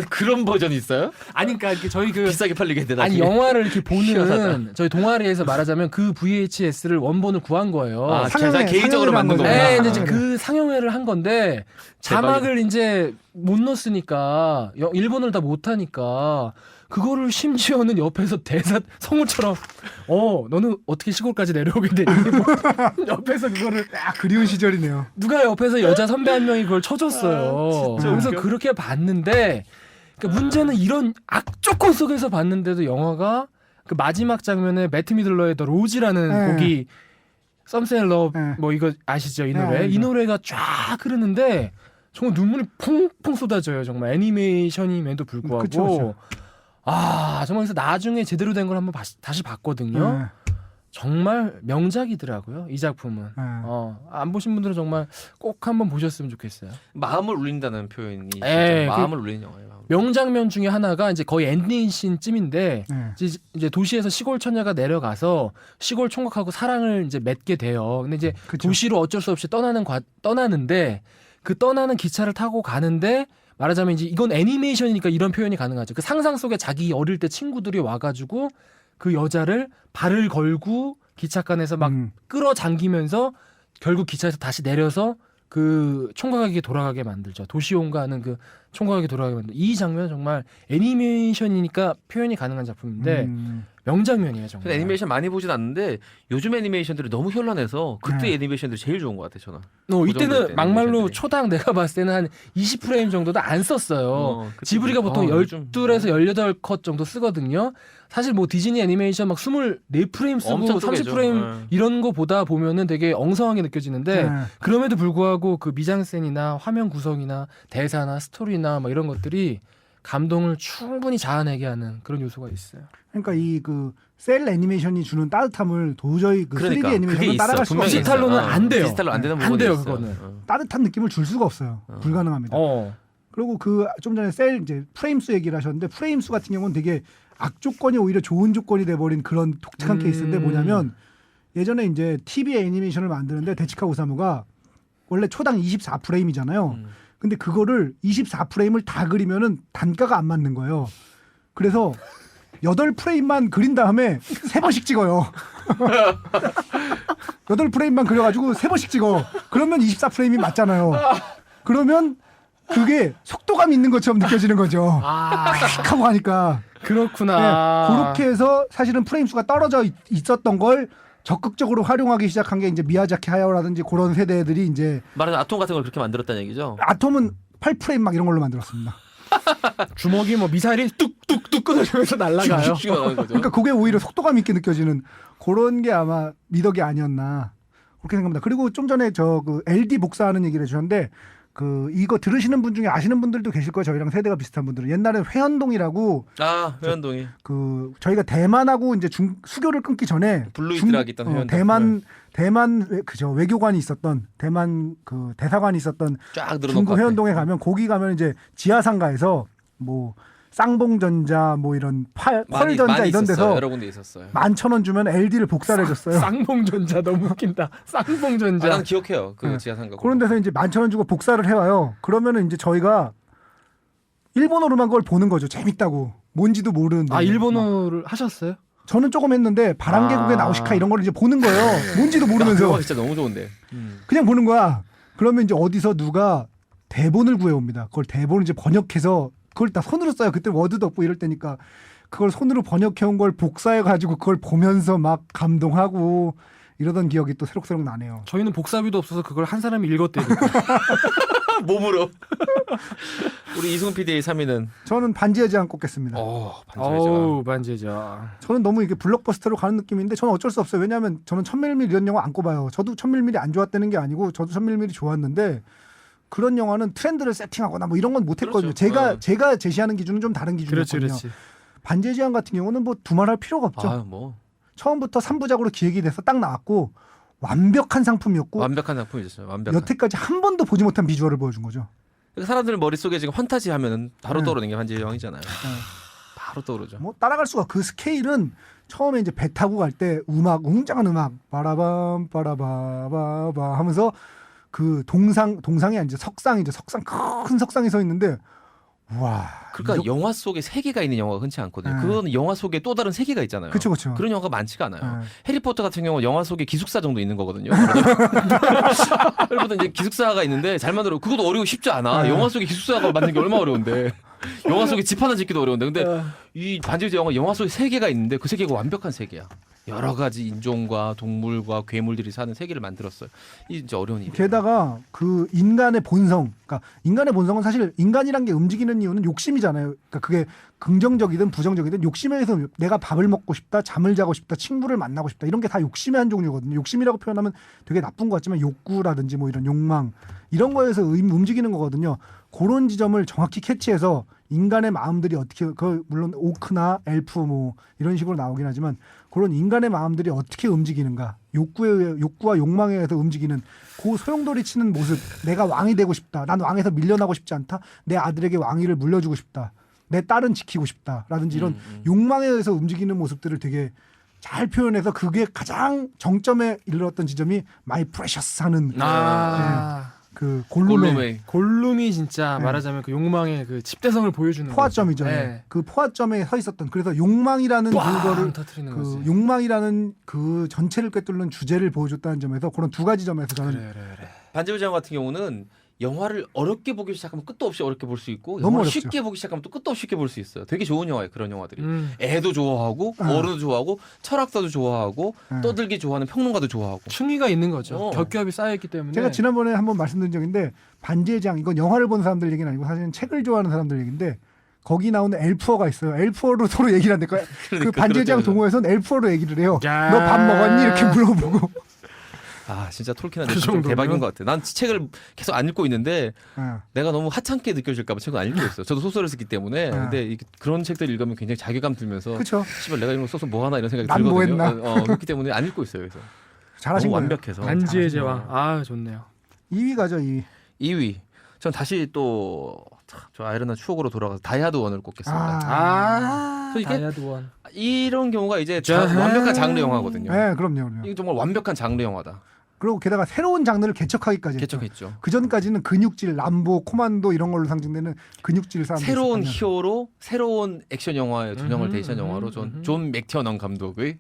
그런 버전이 있어요? 아니 그러니까 저희 비싸게 팔리게 되나? 아니 영화를 이렇게 보는 희한하다. 저희 동아리에서 말하자면 그 VHS를 원본을 구한 거예요. 제가 개인적으로 만든 거구나. 네, 이제 그 상영회를 한 건데 자막을 이제 못 넣었으니까 일본어를 다 못하니까 그거를 심지어는 옆에서 대사 성우처럼 너는 어떻게 시골까지 내려오게 되니? 옆에서 그거를 그리운 시절이네요. 누가 옆에서 여자 선배 한 명이 그걸 쳐줬어요. 진짜 그래서 웃겨. 그렇게 봤는데 그러니까 문제는 이런 악조건 속에서 봤는데도 영화가 그 마지막 장면에 매트 미들러의 더 로지라는 네. 곡이 썸셋 러브 네. 뭐 이거 아시죠? 이 네, 노래. 알죠. 이 노래가 쫙 흐르는데 정말 눈물이 퐁퐁 쏟아져요. 정말 애니메이션임에도 불구하고. 그쵸. 정말 그래서 나중에 제대로 된 걸 한번 다시 봤거든요. 네. 정말 명작이더라고요. 이 작품은. 네. 안 보신 분들은 정말 꼭 한번 보셨으면 좋겠어요. 마음을 울린다는 표현이 예, 마음을 울리는 영화예요. 명장면 중에 하나가 이제 거의 엔딩 씬쯤인데 네. 이제 도시에서 시골 처녀가 내려가서 시골 총각하고 사랑을 이제 맺게 돼요. 근데 이제 그쵸. 도시로 어쩔 수 없이 떠나는데 그 떠나는 기차를 타고 가는데 말하자면 이제 이건 애니메이션이니까 이런 표현이 가능하죠. 그 상상 속에 자기 어릴 때 친구들이 와가지고 그 여자를 발을 걸고 기차칸에서 막 끌어당기면서 결국 기차에서 다시 내려서 그 총각에게 돌아가게 만들죠. 도시온가는 그 총각에게 돌아가게 만들. 이 장면은 정말 애니메이션이니까 표현이 가능한 작품인데 명장면이에요 정말. 근데 애니메이션 많이 보진 않는데 요즘 애니메이션들이 너무 현란해서 그때 네. 애니메이션들이 제일 좋은 것 같아 저는. 그 정도 이때는 때 막말로 애니메이션들이. 초당 내가 봤을 때는 한 20프레임 정도도 안 썼어요. 그때 지브리가 보통 요즘 12에서 18컷 정도 쓰거든요. 사실 뭐 디즈니 애니메이션 막 24프레임 쓰고 엄청 쪼개죠. 30프레임 이런 거 보다 보면은 되게 엉성하게 느껴지는데 네. 그럼에도 불구하고 그 미장센이나 화면 구성이나 대사나 스토리나 표정이나 뭐 이런 것들이 감동을 충분히 자아내게 하는 그런 요소가 있어요. 그러니까 이 그 셀 애니메이션이 주는 따뜻함을 도저히 그 그러니까 3D 애니메이션은 따라갈 수가 없어요. 디지털로는 안 돼요. 디지털로 안 되는 안 부분이 돼요, 있어요. 그거는. 따뜻한 느낌을 줄 수가 없어요. 불가능합니다. 그리고 그 좀 전에 셀 이제 프레임 수 얘기를 하셨는데 프레임 수 같은 경우는 되게 악조건이 오히려 좋은 조건이 돼버린 그런 독특한 케이스인데 뭐냐면 예전에 이제 TV 애니메이션을 만드는데 데치카 오사무가 원래 초당 24프레임이잖아요. 근데 그거를 24프레임을 다 그리면은 단가가 안 맞는 거예요. 그래서 8프레임만 그린 다음에 3번씩 찍어요. 8프레임만 그려가지고 3번씩 찍어. 그러면 24프레임이 맞잖아요. 그러면 그게 속도감 있는 것처럼 느껴지는 거죠. 휙 하고 가니까. 그렇구나. 네, 그렇게 해서 사실은 프레임 수가 떨어져 있었던 걸 적극적으로 활용하기 시작한 게 이제 미야자키 하야오라든지 그런 세대들이 이제 말하자면 아톰 같은 걸 그렇게 만들었다는 얘기죠. 아톰은 8프레임 막 이런 걸로 만들었습니다. 주먹이 뭐 미사일이 뚝뚝뚝 끊어지면서 날아가요. 그러니까 그게 오히려 속도감 있게 느껴지는 그런 게 아마 미덕이 아니었나 그렇게 생각합니다. 그리고 좀 전에 저 그 LD 복사하는 얘기를 해주셨는데 그 이거 들으시는 분 중에 아시는 분들도 계실 거예요. 저희랑 세대가 비슷한 분들은 옛날에 회원동이라고 회원동이 그 저희가 대만하고 이제 수교를 끊기 전에 블루이트라고 있던 회원동. 대만 그죠 외교관이 있었던 대만 그 대사관이 있었던 쫙 늘어놓고 중국 앞에. 회원동에 가면 거기 가면 이제 지하상가에서 뭐 쌍봉전자 뭐 이런 펄전자 많이 이런 있었어요. 데서 여러 군데 있었어요. 11,000원 주면 LD를 복사를 해줬어요. 쌍봉전자 너무 웃긴다. 쌍봉전자. 난 기억해요. 그 네. 지하상가. 그런 데서 이제 11,000원 주고 복사를 해와요. 그러면은 이제 저희가 일본어로만 그걸 보는 거죠. 재밌다고. 뭔지도 모르는데. 일본어를 하셨어요? 저는 조금 했는데 바람계곡의 나우시카 이런 걸 이제 보는 거예요. 뭔지도 모르면서 그거 진짜 너무 좋은데. 그냥 보는 거야. 그러면 이제 어디서 누가 대본을 구해옵니다. 그걸 대본을 이제 번역해서 그걸 다 손으로 써요. 그때 워드도 없고 이럴 때니까 그걸 손으로 번역해온 걸 복사해가지고 그걸 보면서 막 감동하고 이러던 기억이 또 새록새록 나네요. 저희는 복사비도 없어서 그걸 한 사람이 읽었대니까. 몸으로. 우리 이승훈 PD의 3위는 저는 반지의 제왕 꼽겠습니다. 어우 반지자. 저는 너무 이게 블록버스터로 가는 느낌인데 저는 어쩔 수 없어요. 왜냐하면 저는 1000mm 이런 영화 안 꼽아요. 저도 1000mm 안 좋았다는 게 아니고 저도 1000mm 좋았는데 그런 영화는 트렌드를 세팅하거나 뭐 이런 건 못했거든요. 그렇죠. 제가 제시하는 기준은 좀 다른 기준이었거든요. 그렇지. 반지의 제왕 같은 경우는 뭐 두말할 필요가 없죠. 처음부터 3부작으로 기획이 돼서 딱 나왔고 완벽한 상품이었고 완벽한 작품이었어요. 완벽한. 여태까지 한 번도 보지 못한 비주얼을 보여준 거죠. 그러니까 사람들 머릿속에 지금 환타지 하면은 바로 떠오르는 게 반지의 제왕이잖아요. 바로 떠오르죠. 뭐 따라갈 수가 그 스케일은 처음에 이제 배 타고 갈 때 음악 웅장한 음악 빠라밤 빠라바바바 하면서 그 동상에 이제 석상 큰 석상이 서 있는데 와. 그러니까 영화 속에 세계가 있는 영화가 흔치 않거든요. 그거는 영화 속에 또 다른 세계가 있잖아요. 그렇죠. 그런 영화가 많지가 않아요. 네. 해리포터 같은 경우는 영화 속에 기숙사 정도 있는 거거든요. 해리포터 이제 기숙사가 있는데 잘 만들어. 그것도 어려고 쉽지 않아. 네. 영화 속에 기숙사가 만드는 게 얼마나 어려운데. 영화 속에 집 하나 짓기도 어려운데. 근데 이 반지의 제왕은 영화 속에 세계가 있는데 그 세계가 완벽한 세계야. 여러 가지 인종과 동물과 괴물들이 사는 세계를 만들었어요. 이 진짜 어려운 일이에요. 게다가 그 인간의 본성, 그러니까 인간의 본성은 사실 인간이란 게 움직이는 이유는 욕심이잖아요. 그러니까 그게 긍정적이든 부정적이든 욕심에 의해서 내가 밥을 먹고 싶다, 잠을 자고 싶다, 친구를 만나고 싶다 이런 게 다 욕심의 한 종류거든요. 욕심이라고 표현하면 되게 나쁜 것 같지만 욕구라든지 뭐 이런 욕망 이런 거에서 움직이는 거거든요. 그런 지점을 정확히 캐치해서 인간의 마음들이 어떻게 물론 오크나 엘프 뭐 이런 식으로 나오긴 하지만 그런 인간의 마음들이 어떻게 움직이는가 욕구와 욕망에 의해서 움직이는 그 소용돌이치는 모습 내가 왕이 되고 싶다 난 왕에서 밀려나고 싶지 않다 내 아들에게 왕위를 물려주고 싶다 내 딸은 지키고 싶다라든지 이런 욕망에 의해서 움직이는 모습들을 되게 잘 표현해서 그게 가장 정점에 이르렀던 지점이 마이 프레셔스 하는 그 골룸이 진짜 말하자면 그 욕망의 그 집대성을 보여주는 포화점이죠. 네. 그 포화점에 서 있었던 그래서 욕망이라는 그거를 터트리는 욕망이라는 그 전체를 꿰뚫는 주제를 보여줬다는 점에서 그런 두 가지 점에서 저는 그래. 반지의 제왕 같은 경우는 영화를 어렵게 보기 시작하면 끝도 없이 어렵게 볼 수 있고 너무 영화를 어렵죠. 쉽게 보기 시작하면 또 끝도 없이 쉽게 볼 수 있어요. 되게 좋은 영화예요. 그런 영화들이. 애도 좋아하고 어른도 좋아하고 철학자도 좋아하고 떠들기 좋아하는 평론가도 좋아하고 층위가 있는 거죠. 겹겹이 쌓여있기 때문에. 제가 지난번에 한번 말씀드린 적인데 반지의 제왕 이건 영화를 본 사람들 얘기는 아니고 사실은 책을 좋아하는 사람들 얘기인데 거기 나오는 엘프어가 있어요. 엘프어로 서로 얘기를 한대. 그 반지의 제왕 동호회에서는 엘프어로 얘기를 해요. 너 밥 먹었니? 이렇게 물어보고 아 진짜 톨킨은 그 좀 정도면? 대박인 것 같아. 난 책을 계속 안 읽고 있는데 예. 내가 너무 하찮게 느껴질까봐 책을 안 읽고 있어. 저도 소설을 쓰기 때문에. 근데 그런 책들 읽으면 굉장히 자괴감 들면서 그렇죠. 씨발 내가 이런 거 써서 뭐 하나 이런 생각이 난뭐 들거든요. 했나? 그렇기 때문에 안 읽고 있어요. 그래서 잘하신 너무 거예요. 완벽해서. 반지의 제왕. 아 좋네요. 2위 가죠 2위. 2위. 전 다시 또 저 아이러나 추억으로 돌아가서 다이하드 원을 꼽겠습니다. 아 이게- 다이아드 원. 이런 경우가 이제 짜잔. 완벽한 장르 영화거든요. 네, 그럼요. 이게 정말 완벽한 장르 영화다. 그리고 게다가 새로운 장르를 개척하기까지 했죠. 개척했죠. 그 전까지는 근육질, 람보, 코만도 이런 걸로 상징되는 근육질 사람들. 새로운 있었다면. 히어로, 새로운 액션 영화의 전형을 음흠, 대신한 영화로 음흠. 존 맥티어넌 감독의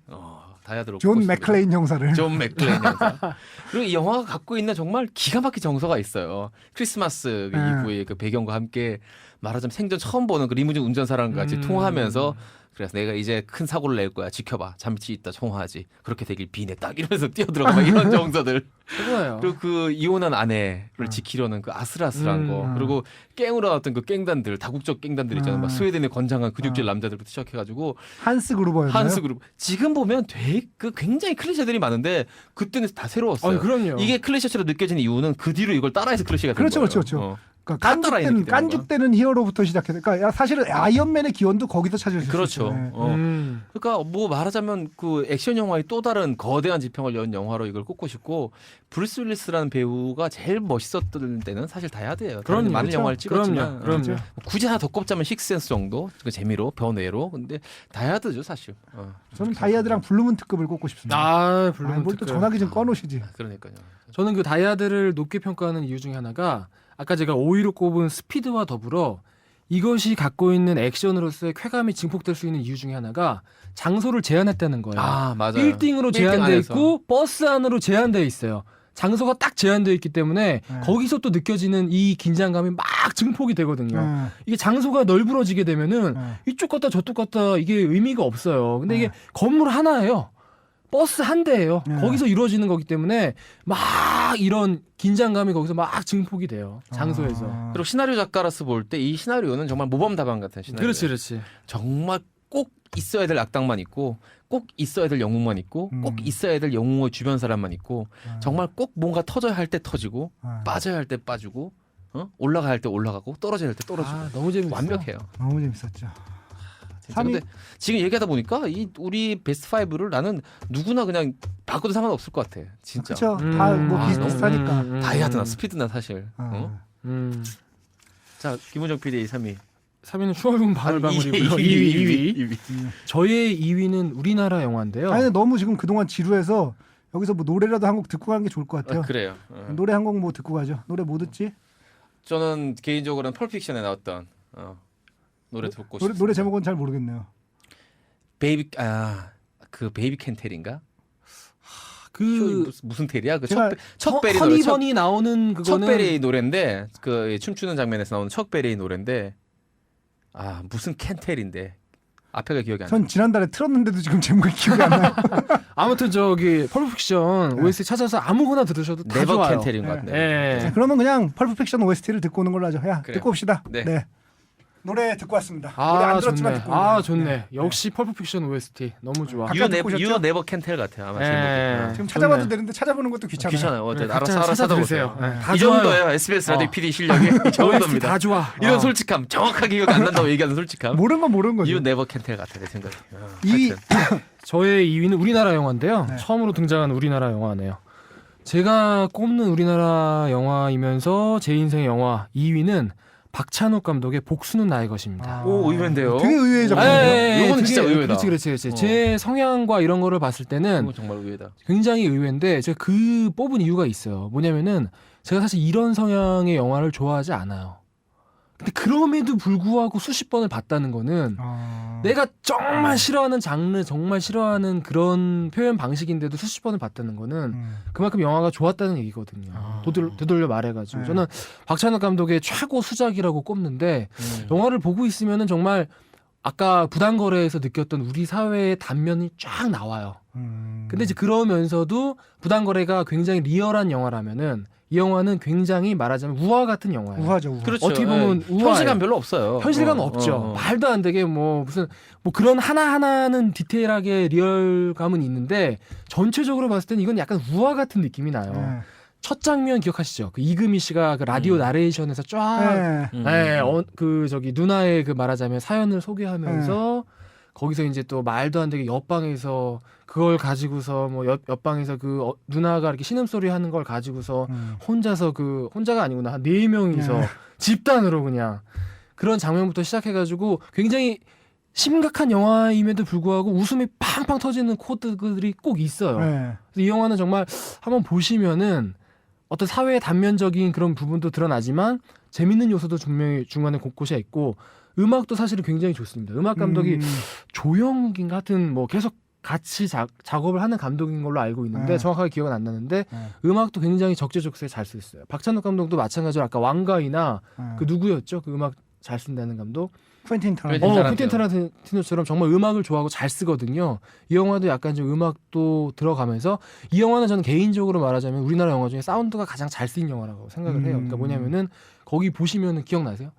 다이아드로 존 꼽았습니다. 맥클레인 형사를. 존 맥클레인 형사. 그리고 이 영화가 갖고 있는 정말 기가 막힌 정서가 있어요. 크리스마스 그 네. 이후의 그 배경과 함께 말하자면 생전 처음 보는 그 리무진 운전사랑 같이 통화하면서 그래서 내가 이제 큰 사고를 낼 거야. 지켜봐. 잠시 있다 통화하지. 그렇게 되길 비네 딱 이러면서 뛰어들어가 막 이런 정서들. 그거예요. 그리고 그 이혼한 아내를 지키려는 그 아슬아슬한 거. 그리고 깽으로 나왔던 그 깽단들, 다국적 깽단들 있잖아요. 막 스웨덴의 건장한 근육질 남자들부터 시작해가지고 한스 그루버였나요? 한스 그룹. 지금 보면 되게 그 굉장히 클리셰들이 많은데 그때는 다 새로웠어요. 그럼요. 이게 클리셰처럼 느껴지는 이유는 그 뒤로 이걸 따라해서 클리셰가 된 그렇죠, 거예요. 그렇죠. 그러니까 다 따라 있는 깐죽대는 히어로부터 시작해서 그러니까 사실은 아이언맨의 기원도 거기서 찾을 수 그렇죠. 있어요. 네. 그러니까 뭐 말하자면 그 액션 영화의 또 다른 거대한 지평을 연 영화로 이걸 꼽고 싶고 브루스 윌리스라는 배우가 제일 멋있었던 때는 사실 다이하드예요. 그럼요. 많은 그렇죠. 영화를 찍었지만 그럼요. 굳이 하나 더 꼽자면 식스센스 정도 그 재미로 변외로 근데 다이하드죠 사실. 저는 다이아드랑 블루문 특급을 꼽고 싶습니다. 아 블루문 뭘또 특급. 전화기 좀 꺼놓으시지. 그러니까요. 저는 그 다이아드를 높게 평가하는 이유 중에 하나가 아까 제가 5위로 꼽은 스피드와 더불어 이것이 갖고 있는 액션으로서의 쾌감이 증폭될 수 있는 이유 중에 하나가 장소를 제한했다는 거예요. 아 맞아요. 빌딩으로 제한되어 안에서. 있고 버스 안으로 제한되어 있어요. 장소가 딱 제한되어 있기 때문에 네. 거기서 또 느껴지는 이 긴장감이 막 증폭이 되거든요. 네. 이게 장소가 널브러지게 되면은 네. 이쪽 갔다 저쪽 갔다 이게 의미가 없어요. 근데 이게 네. 건물 하나예요. 버스 한 대예요. 네. 거기서 이루어지는 거기 때문에 막 이런 긴장감이 거기서 막 증폭이 돼요. 장소에서. 아. 그리고 시나리오 작가로서 볼 때 이 시나리오는 정말 모범답안 같은 시나리오. 그렇지. 정말 꼭 있어야 될 악당만 있고 꼭 있어야 될 영웅만 있고 꼭 있어야 될 영웅의 주변 사람만 있고 정말 꼭 뭔가 터져야 할 때 터지고 빠져야 할 때 빠지고 올라가야 할 때 올라가고 떨어져야 할 때 떨어지고 아, 너무 재밌어. 완벽해요. 너무 재밌었죠. 진짜. 근데 지금 얘기하다 보니까 이 우리 베스트 5를 나는 누구나 그냥 바꿔도 상관없을 것 같아. 진짜. 그렇죠. 다 뭐 아, 비슷비슷하니까. 다이아드나 스피드나 사실. 아. 자 김은정 PD 3위. 3위는 추억은 바글바글이고요. 2위. 저의 2위는 우리나라 영화인데요. 아니 너무 지금 그동안 지루해서 여기서 뭐 노래라도 한 곡 듣고 가는 게 좋을 것 같아요. 그래요. 노래 한 곡 뭐 듣고 가죠. 노래 뭐 듣지? 저는 개인적으로는 펄픽션에 나왔던 노래 듣고 싶습니다. 노래 제목은 잘 모르겠네요. 그 베이비 캔텔인가? 그 무슨 텔이야? 그 제가 첫 베리 노래. 허니버니 나오는 첫 그거는 베리 노래인데 그 춤추는 장면에서 나오는 첫 베리 노래인데 무슨 캔텔인데 앞에가 기억이 안 나. 전 지난달에 틀었는데도 지금 제목이 기억이 안 나요. 아무튼 저기 펄프픽션 OST 찾아서 아무거나 들으셔도 다 네버 좋아요. 캔텔인 것 같네. 예. 자, 그러면 그냥 펄프픽션 OST를 듣고 오는 걸로 하죠. 야, 그래요. 듣고 옵시다. 네. 노래 듣고 왔습니다. 노래 안 아 들었지만 좋네. 듣고 온 거예요. 좋네. 네. 역시 펄프픽션 OST 너무 좋아. 각자 듣고 오셨죠? 유 네버 캔텔 같아요. 아마 예. 제목이. 지금 좋네. 찾아봐도 되는데 찾아보는 것도 귀찮아요. 귀찮아요. 어때? 각자 알아서 찾아들으세요. 찾아보세요. 네, 다 이 좋아요. 정도예요. SBS 라디오 어. PD 실력이 이 OST 정도입니다. 다 좋아. 이런 솔직함, 정확하게 기억 안 난다고 얘기하는 솔직함. 모르는 건 모르는 거죠. 유 네버 캔텔 같아 내 생각에. 이 저의 2위는 우리나라 영화인데요. 네. 처음으로 등장한 우리나라 영화네요. 제가 꼽는 우리나라 영화이면서 제 인생의 영화 2위는 박찬욱 감독의 복수는 나의 것입니다. 오 의외인데요. 되게 의외의 작품이에요. 요거는 진짜 의외다. 그렇지. 제 성향과 이런 거를 봤을 때는 이거 정말 의외다. 굉장히 의외인데 제가 그 뽑은 이유가 있어요. 뭐냐면은 제가 사실 이런 성향의 영화를 좋아하지 않아요. 근데 그럼에도 불구하고 수십 번을 봤다는 거는 내가 정말 싫어하는 장르, 정말 싫어하는 그런 표현 방식인데도 수십 번을 봤다는 거는 그만큼 영화가 좋았다는 얘기거든요. 되돌려 말해가지고 네. 저는 박찬욱 감독의 최고 수작이라고 꼽는데 영화를 보고 있으면은 정말 아까 부당거래에서 느꼈던 우리 사회의 단면이 쫙 나와요. 근데 이제 그러면서도 부당거래가 굉장히 리얼한 영화라면은 이 영화는 굉장히 말하자면 우화 같은 영화예요. 우화죠. 우화. 그렇죠. 어떻게 보면 예. 우아해. 현실감 별로 없어요. 현실감 없죠. 말도 안 되게 뭐 무슨 뭐 그런 하나하나는 디테일하게 리얼감은 있는데 전체적으로 봤을 때는 이건 약간 우화 같은 느낌이 나요. 네. 첫 장면 기억하시죠? 그 이금희 씨가 그 라디오 나레이션에서 쫙 네. 그 저기 누나의 그 말하자면 사연을 소개하면서 거기서 이제 또 말도 안 되게 옆방에서 그걸 가지고서 뭐 옆방에서 그 누나가 이렇게 신음소리 하는 걸 가지고서 혼자서 그 혼자가 아니구나 한 4명이서 네. 집단으로 그냥 그런 장면부터 시작해가지고 굉장히 심각한 영화임에도 불구하고 웃음이 팡팡 터지는 코드들이 꼭 있어요. 네. 그래서 이 영화는 정말 한번 보시면은 어떤 사회의 단면적인 그런 부분도 드러나지만 재밌는 요소도 분명히 중간에 곳곳에 있고 음악도 사실은 굉장히 좋습니다. 음악 감독이 조영욱인가 하여튼 뭐 계속 같이 작업을 하는 감독인 걸로 알고 있는데 네. 정확하게 기억은 안 나는데 네. 음악도 굉장히 적재적소에 잘 쓰였어요. 박찬욱 감독도 마찬가지로 아까 왕가이나 그 누구였죠? 그 음악 잘 쓴다는 감독? 퀸틴 퀸틴 타란티노. 퀸틴 타란티노처럼 정말 음악을 좋아하고 잘 쓰거든요. 이 영화도 약간 좀 음악도 들어가면서 이 영화는 저는 개인적으로 말하자면 우리나라 영화 중에 사운드가 가장 잘 쓰인 영화라고 생각을 해요. 그러니까 뭐냐면은 거기 보시면은 기억나세요?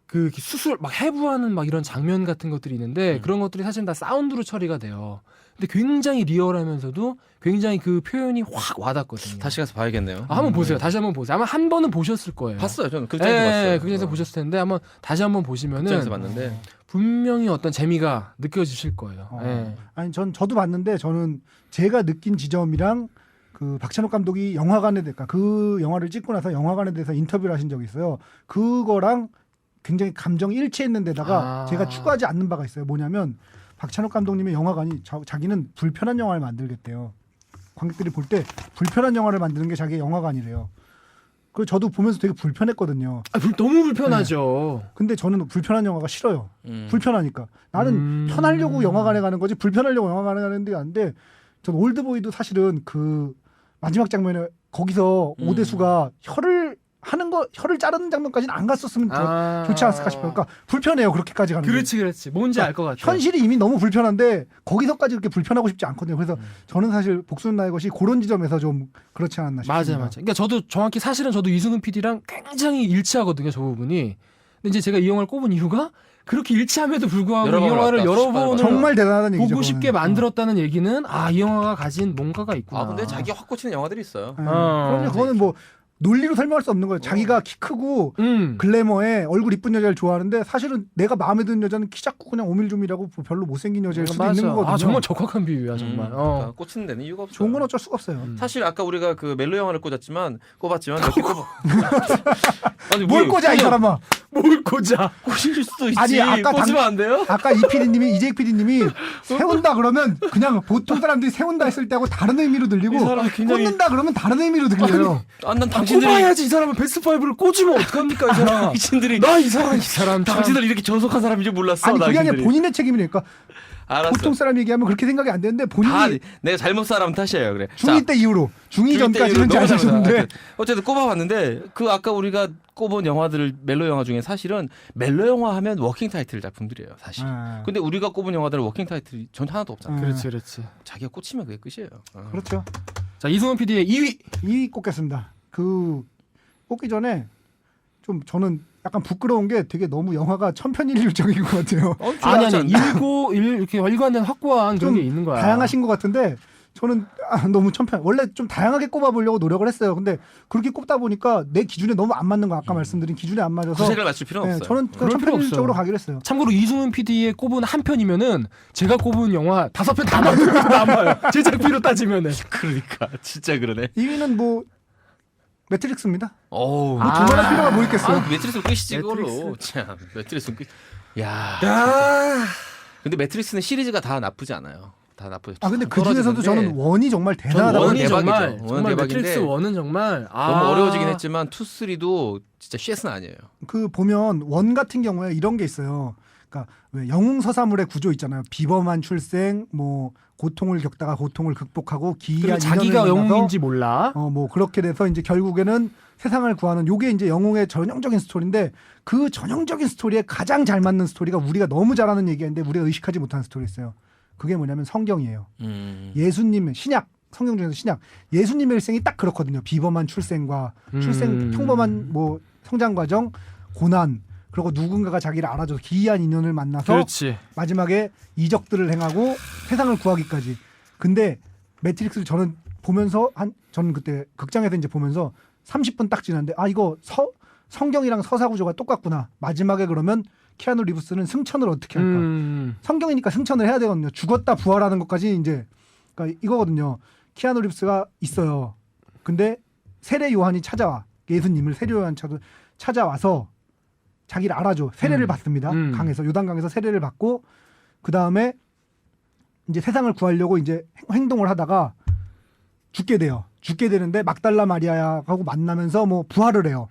그 수술 막 해부하는 막 이런 장면 같은 것들이 있는데 그런 것들이 사실 다 사운드로 처리가 돼요. 근데 굉장히 리얼하면서도 굉장히 그 표현이 확 와닿거든요. 다시 가서 봐야겠네요. 한번 보세요. 다시 한번 보세요. 아마 한 번은 보셨을 거예요. 봤어요. 저는 극장에서 봤어요. 극장에서 보셨을 텐데 한번 다시 한번 보시면은 극장에서 봤는데 분명히 어떤 재미가 느껴지실 거예요. 예. 아니 저도 봤는데 저는 제가 느낀 지점이랑 그 박찬욱 감독이 영화관에 그러니까 그 영화를 찍고 나서 영화관에 대해서 인터뷰를 하신 적이 있어요. 그거랑 굉장히 감정이 일치했는 데다가 제가 추가하지 않는 바가 있어요. 뭐냐면 박찬욱 감독님의 영화관이 자기는 불편한 영화를 만들겠대요. 관객들이 볼 때 불편한 영화를 만드는 게 자기의 영화관이래요. 그리고 저도 보면서 되게 불편했거든요. 너무 불편하죠. 근데 저는 불편한 영화가 싫어요. 불편하니까. 나는 편하려고 영화관에 가는 거지 불편하려고 영화관에 가는 데 아닌데 전 올드보이도 사실은 그 마지막 장면에 거기서 오대수가 혀를 자르는 장면까지는 안 갔었으면 더 좋지 않았을까 싶어요. 그러니까 불편해요. 그렇게까지 가는 게. 그렇지. 뭔지 알 것 같아요. 현실이 이미 너무 불편한데 거기서까지 그렇게 불편하고 싶지 않거든요. 그래서 저는 사실 복수는 나의 것이 그런 지점에서 좀 그렇지 않았나 싶습니다. 맞아요. 그러니까 저도 정확히 사실은 저도 이승훈 PD랑 굉장히 일치하거든요. 저 부분이. 근데 이제 제가 이 영화를 꼽은 이유가 그렇게 일치함에도 불구하고 이 영화를 여러 번을 정말 대단하다는 얘기죠. 보고 싶게 만들었다는 얘기는 이 영화가 가진 뭔가가 있구나. 근데 자기 확 꽂히는 영화들이 있어요. 그럼요. 그거는 뭐 논리로 설명할 수 없는 거예요. 자기가 키 크고 글래머에 얼굴 이쁜 여자를 좋아하는데 사실은 내가 마음에 드는 여자는 키 작고 그냥 오밀조밀하고 별로 못생긴 여자일 수도 있는 거거든요. 정말 적확한 비유야 정말. 그러니까 꽂히는 데는 이유가 없어요. 좋은 건 어쩔 수가 없어요. 사실 아까 우리가 그 멜로 영화를 꼽았지만 몇개 꼽아. 아니 뭘 꽂아 이 사람아. 뭘 꽂아? 꽂힐 수도 있지. 아니, 아까 꽂으면 안 돼요? 아까 이재익 PD님이 세운다 그러면 그냥 보통 사람들이 세운다 했을 때하고 다른 의미로 들리고 이 사람이 굉장히- 꽂는다 그러면 다른 의미로 들려요. 난 당신들이 꼽아야지 이 사람은 베스트 5를 꽂으면 어떡합니까 이 사람? 당신들이 이 사람 참. 당신들 이렇게 저속한 사람인 줄 몰랐어. 아니 그게 아니라 당신들이. 본인의 책임이니까. 알았어. 보통 사람 얘기하면 그렇게 생각이 안 되는데 다 본인이 내가 잘못 사람 탓이에요. 그래. 중2 때 이후로 중2 전까지는 너무 잘 잘못했는데 하셨는데 어쨌든 꼽아봤는데 그 아까 우리가 꼽은 영화들 멜로 영화 중에 사실은 멜로 영화 하면 워킹 타이틀 작품들이에요. 사실. 근데 우리가 꼽은 영화들은 워킹 타이틀이 전 하나도 없잖아. 그렇지. 자기가 꽂히면 그게 끝이에요. 그렇죠. 자 이승훈 PD의 2위. 2위 꼽겠습니다. 그 꼽기 전에 좀 저는 약간 부끄러운 게 되게 너무 영화가 천편일률적인 것 같아요. 아니 이렇게 일관된 확고한 그런 좀 게 있는 거야. 다양하신 것 같은데 저는 너무 원래 좀 다양하게 꼽아보려고 노력을 했어요. 근데 그렇게 꼽다 보니까 내 기준에 너무 안 맞는 거 아까 말씀드린 기준에 안 맞아서 구색을 맞출 필요는 없어요. 저는 그럴 필요 천편일률적으로 없어요. 가기로 했어요. 참고로 이승훈 PD의 꼽은 한 편이면은 제가 꼽은 영화 5편 다 남아요. 제작비로 따지면은. 그러니까 진짜 그러네. 2위는 뭐 매트릭스입니다. 어우. 뭐 두말할 필요가 뭐 있겠어요. 매트리스 끝이지 매트릭스. 그걸로. 참 매트리스 끝. 야. 근데 매트리스는 시리즈가 다 나쁘지 않아요. 다 나쁘죠. 근데 그 중에서도 저는 원이 정말 대단하다고 원이 생각해요. 대박이죠. 원은 정말 대박인데 매트릭스 1은 정말 너무 어려워지긴 했지만 2, 3도 진짜 쉣은 아니에요. 그 보면 원 같은 경우에 이런 게 있어요. 그러니까 왜 영웅 서사물의 구조 있잖아요. 비범한 출생, 뭐 고통을 겪다가 고통을 극복하고 그리고 기이한 자기가 인연을 만나서 영웅인지 몰라. 뭐 그렇게 돼서 이제 결국에는 세상을 구하는 요게 이제 영웅의 전형적인 스토리인데 그 전형적인 스토리에 가장 잘 맞는 스토리가 우리가 너무 잘하는 얘기인데 우리가 의식하지 못하는 스토리 있어요. 그게 뭐냐면 성경이에요. 예수님의 신약, 성경 중에서 신약, 예수님의 일생이 딱 그렇거든요. 비범한 출생과 출생 평범한 뭐 성장 과정, 고난, 그리고 누군가가 자기를 알아줘서 기이한 인연을 만나서 그렇지. 마지막에 이적들을 행하고 세상을 구하기까지. 근데 매트릭스를 저는 보면서 저는 그때 극장에서 이제 보면서 30분 딱 지났는데 아 이거 성경이랑 서사 구조가 똑같구나. 마지막에 그러면 키아누 리브스는 승천을 어떻게 할까? 성경이니까 승천을 해야 되거든요. 죽었다 부활하는 것까지 이제 그러니까 이거거든요. 키아누 리브스가 있어요. 근데 세례 요한이 찾아와. 예수님을 세례 요한 찾아와서 자기를 알아줘. 세례를 받습니다. 강에서 요단강에서 세례를 받고 그 다음에 이제 세상을 구하려고 이제 행동을 하다가 죽게 돼요. 죽게 되는데 막달라 마리아하고 만나면서 뭐 부활을 해요.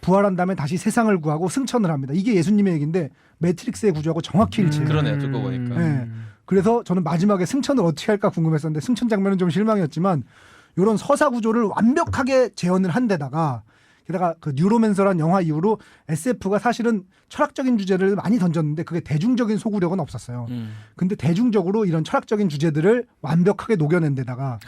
부활한 다음에 다시 세상을 구하고 승천을 합니다. 이게 예수님의 얘기인데 매트릭스의 구조하고 정확히 일치해요. 그러네 듣고 보니까. 네. 그래서 저는 마지막에 승천을 어떻게 할까 궁금했었는데 승천 장면은 좀 실망이었지만 이런 서사 구조를 완벽하게 재현을 한 데다가 게다가 그 뉴로맨서란 영화 이후로 SF가 사실은 철학적인 주제를 많이 던졌는데 그게 대중적인 소구력은 없었어요. 근데 대중적으로 이런 철학적인 주제들을 완벽하게 녹여낸 데다가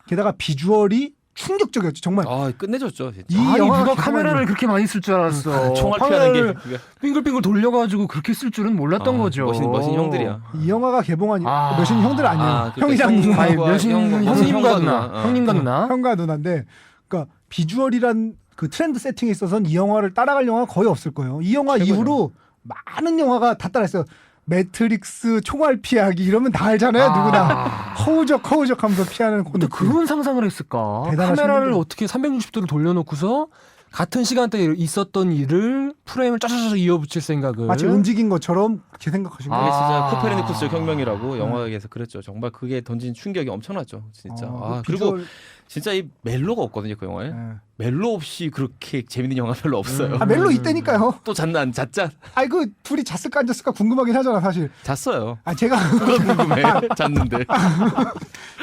게다가 비주얼이 충격적이었죠. 정말. 아 끝내줬죠. 진짜. 이 아니 영화가 누가 개봉한 카메라를 이후- 그렇게 많이 쓸 줄 알았어. 총알 피하는 게 카메라를 빙글빙글 돌려가지고 그렇게 쓸 줄은 몰랐던 거죠. 멋진 형들이야. 이 영화가 개봉한 아. 몇인 형들 아니에요. 그러니까 형이랑 누나. 아니 형과 형님과 누나, 어. 형님과 누나. 형과 누나인데 그러니까 비주얼이란 그 트렌드 세팅에 있어서는 이 영화를 따라갈 영화가 거의 없을 거예요. 이 영화 최고죠. 이후로 많은 영화가 다 따라했어요. 매트릭스, 총알 피하기 이러면 다 알잖아요. 누구나 허우적 하면서 피하는 근데 그 그런 상상을 했을까? 대단하신 카메라를 분들. 어떻게 360도로 돌려놓고서 같은 시간대에 있었던 일을 프레임을 쫙쫙쫙 이어붙일 생각을 마치 움직인 것처럼 그렇게 생각하신 그게 거예요. 진짜 코페르니쿠스 혁명이라고 영화에서 그랬죠. 정말 그게 던진 충격이 엄청났죠. 진짜. 그리고 비주얼, 진짜 이 멜로가 없거든요. 그 영화에. 예. 멜로 없이 그렇게 재밌는 영화 별로 없어요. 아 멜로 있다니까요. 또 잤나 잤자 아이 그 둘이 잤을까 안 잤을까 궁금하긴 하잖아 사실. 잤어요. 아 제가 그거 궁금해. 잤는데.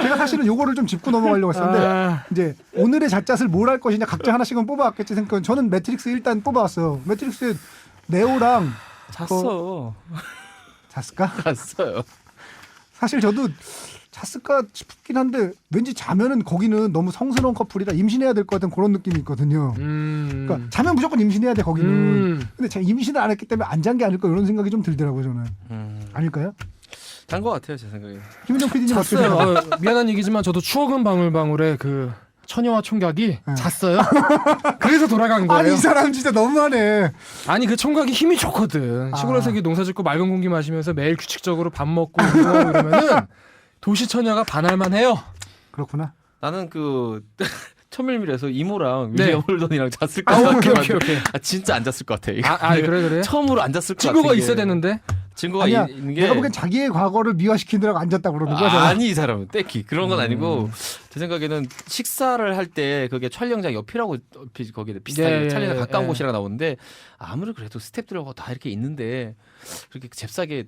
제가 사실은 요거를 좀 짚고 넘어가려고 했었는데 아, 이제 오늘의 잣잣을 뭘 할 것이냐 각자 하나씩은 뽑아왔겠지 생각은 저는 매트릭스 일단 뽑아왔어요. 매트릭스 네오랑 잤어. 잤을까? 잤어요. 사실 저도 잤을까 싶긴 한데 왠지 자면은 거기는 너무 성스러운 커플이라 임신해야 될 것 같은 그런 느낌이 있거든요. 그러니까 자면 무조건 임신해야 돼 거기는. 근데 제가 임신을 안 했기 때문에 안 잔 게 아닐까 이런 생각이 좀 들더라고요 저는. 아닐까요? 잔 것 같아요 제 생각에. 김은정 PD님 어떻게 잤어요. 생각하세요? 미안한 얘기지만 저도 추억은 방울방울의 그 처녀와 총각이 네. 잤어요. 그래서 돌아간 거예요. 아니 이 사람 진짜 너무하네. 아니 그 총각이 힘이 좋거든. 아. 시골에서 이렇게 농사 짓고 맑은 공기 마시면서 매일 규칙적으로 밥 먹고 운동하고 이러면은 도시 처녀가 반할만 해요. 그렇구나. 나는 그 천밀밀에서 이모랑 네. 윌리엄 홀던이랑 잤을 것 아 같아. 오케이. 아 진짜 안 잤을 것 같아. 이거. 그래. 처음으로 안 잤을 것 같아. 친구가 이게. 있어야 되는데. 증거가 아니야. 있는 게 내가 보기엔 자기의 과거를 미화시키느라고 앉았다고 그러는 거야. 아니 이 사람은 떼키 그런 건 아니고 제 생각에는 식사를 할 때 그게 촬영장 옆이라고 거기에 비슷하게 예, 촬영장 가까운 예. 곳이라 나오는데 아무리 그래도 스태프들하고 다 이렇게 있는데 그렇게 잽싸게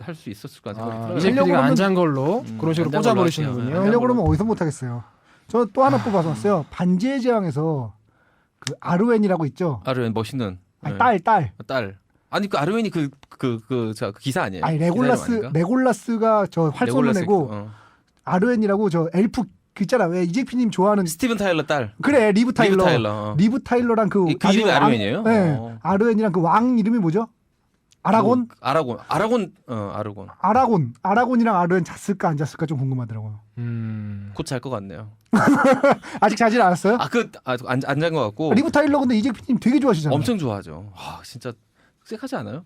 할 수 있었을 것 같아요. 아, 그래서 이제 하려고 PD가 그러면- 안잔 걸로 그런 식으로 안잔 걸로 꽂아버리시는군요. 하시네요. 하려고 그러면 어디서 못하겠어요. 저 또 하나 뽑아봤어요. 반지의 제왕에서 그 아르웬이라고 있죠. 아르웬 멋있는 아니, 네. 딸. 아니 그 아르웬이 그 기사 아니에요? 아니 기사 이름 아닌가? 레골라스가 저 활son을 레골라스 내고 어. 아르웬이라고 저 엘프 그 있잖아. 왜 이재피님 좋아하는 스티븐 타일러 딸. 그래 리브 타일러. 어. 리브 타일러랑 그 그 이름이 왕- 아르웬이에요? 네. 어. 아르웬이랑 그 왕 이름이 뭐죠? 아라곤? 아라곤. 아라곤이랑 아르웬 잤을까 안 잤을까 좀 궁금하더라고요. 곧 잘 것 같네요. 아직 자질 않았어요? 안잔 것 같고. 리브 타일러 근데 이재피님 되게 좋아하시잖아요. 엄청 좋아하죠. 와 진짜 섹하지 않아요?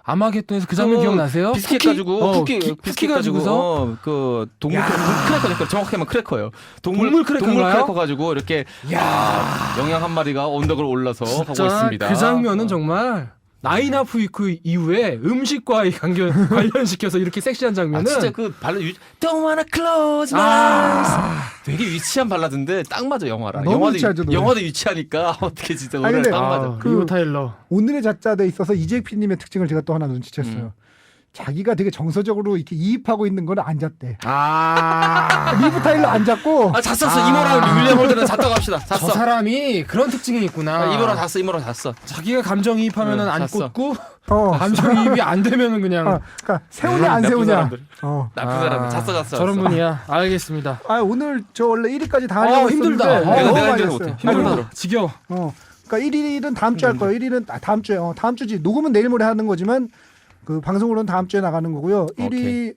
아마겟돈에서 그 장면 기억나세요? 비스킷 가지고 비스킷 쿠키 가지고 가지고서 그 동물 크래커니까 정확하게 하면 크래커예요. 동물 크래커인가요? 크래커 가지고 이렇게 영양 한 마리가 언덕을 올라서 하고 진짜 있습니다. 그 장면은 정말 나인 하프 위크 이후에 음식과 관련시켜서 이렇게 섹시한 장면은 진짜 그 발라드 Don't wanna close my eyes 되게 위치한 발라드인데 딱 맞아 영화랑. 너무 유치하죠, 노래. 영화도 유치하니까 어떻게 진짜 아니, 노래 근데- 딱 맞아. 리브 타일러 오늘의 자자에 있어서 이재피님의 특징을 제가 또 하나 눈치챘어요. 자기가 되게 정서적으로 이렇게 이입하고 있는 건 안 잤대. 리브 타일러 안 잤고. 잤었어. 이모랑 윌리엄 홀드는 잤다고 합시다. 잤어. 저 사람이 그런 특징이 있구나. 이모랑 잤어. 이모랑 잤어. 자기가 감정이입하면은 안 잤어. 꽂고 어. 감정이입이 안 되면은 그냥 그러니까 세우냐 안 나쁜 세우냐. 사람들. 어. 나쁜 사람 잤어. 저런 분이야. 알겠습니다. 아 오늘 저 원래 1위까지 다 하려고 힘들다. 했었는데 내가 너무 많이 힘들어 했어요. 못해. 힘들어. 지겨워. 그러니까 1위는 다음 주에 할 거예요. 1위는 다음 주에 다음 주지. 녹음은 내일 모레 하는 거지만 그 방송으로는 다음 주에 나가는 거고요. 1위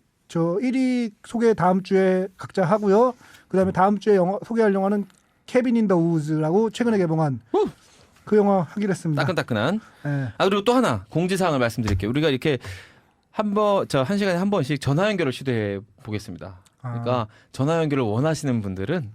소개 다음 주에 각자 하고요. 그다음에 다음 주에 소개할 영화는 케빈 인 더 우즈라고 최근에 개봉한 그 영화 하기로 했습니다. 따끈따끈한. 예. 그리고 또 하나 공지사항을 말씀드릴게요. 우리가 이렇게 한 시간에 한 번씩 전화 연결을 시도해 보겠습니다. 그러니까 전화 연결을 원하시는 분들은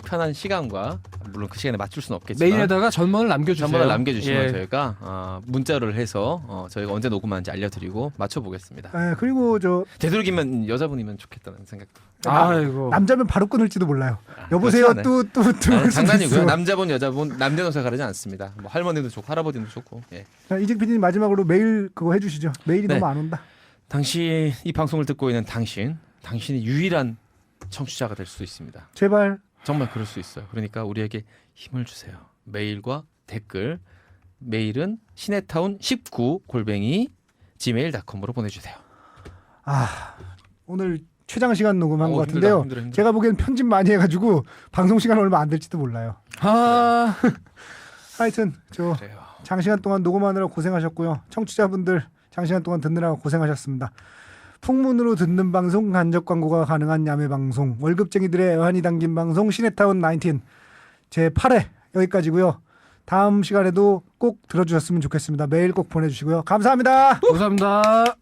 편한 시간과 물론 그 시간에 맞출 수는 없겠지만 메일에다가 전문을 남겨주세요. 전화를 남겨주시면 예. 저희가 문자를 해서 저희가 언제 녹음하는지 알려드리고 맞춰보겠습니다. 예, 그리고 저 되도록이면 여자분이면 좋겠다는 생각도. 아이고. 남자면 바로 끊을지도 몰라요. 여보세요 그렇지 또 장난이고요. 남자분 여자분 남녀노소 가리지 않습니다. 뭐 할머니도 좋고 할아버지도 좋고. 예. 이직 PD님 마지막으로 메일 그거 해주시죠. 메일이 네. 너무 안 온다. 당신 이 방송을 듣고 있는 당신이 유일한 청취자가 될 수도 있습니다. 제발. 정말 그럴 수 있어요. 그러니까 우리에게 힘을 주세요. 메일과 댓글. 메일은 시네타운19@gmail.com으로 보내주세요. 오늘 최장 시간 녹음한 것 힘들다, 같은데요. 힘들어. 제가 보기엔 편집 많이 해가지고 방송 시간 얼마 안 될지도 몰라요. 하여튼 저 그래요. 장시간 동안 녹음하느라 고생하셨고요. 청취자분들 장시간 동안 듣느라 고생하셨습니다. 풍문으로 듣는 방송, 간접 광고가 가능한 야매 방송, 월급쟁이들의 애환이 담긴 방송 시네타운 19 제8회 여기까지고요. 다음 시간에도 꼭 들어주셨으면 좋겠습니다. 메일 꼭 보내주시고요. 감사합니다. 감사합니다.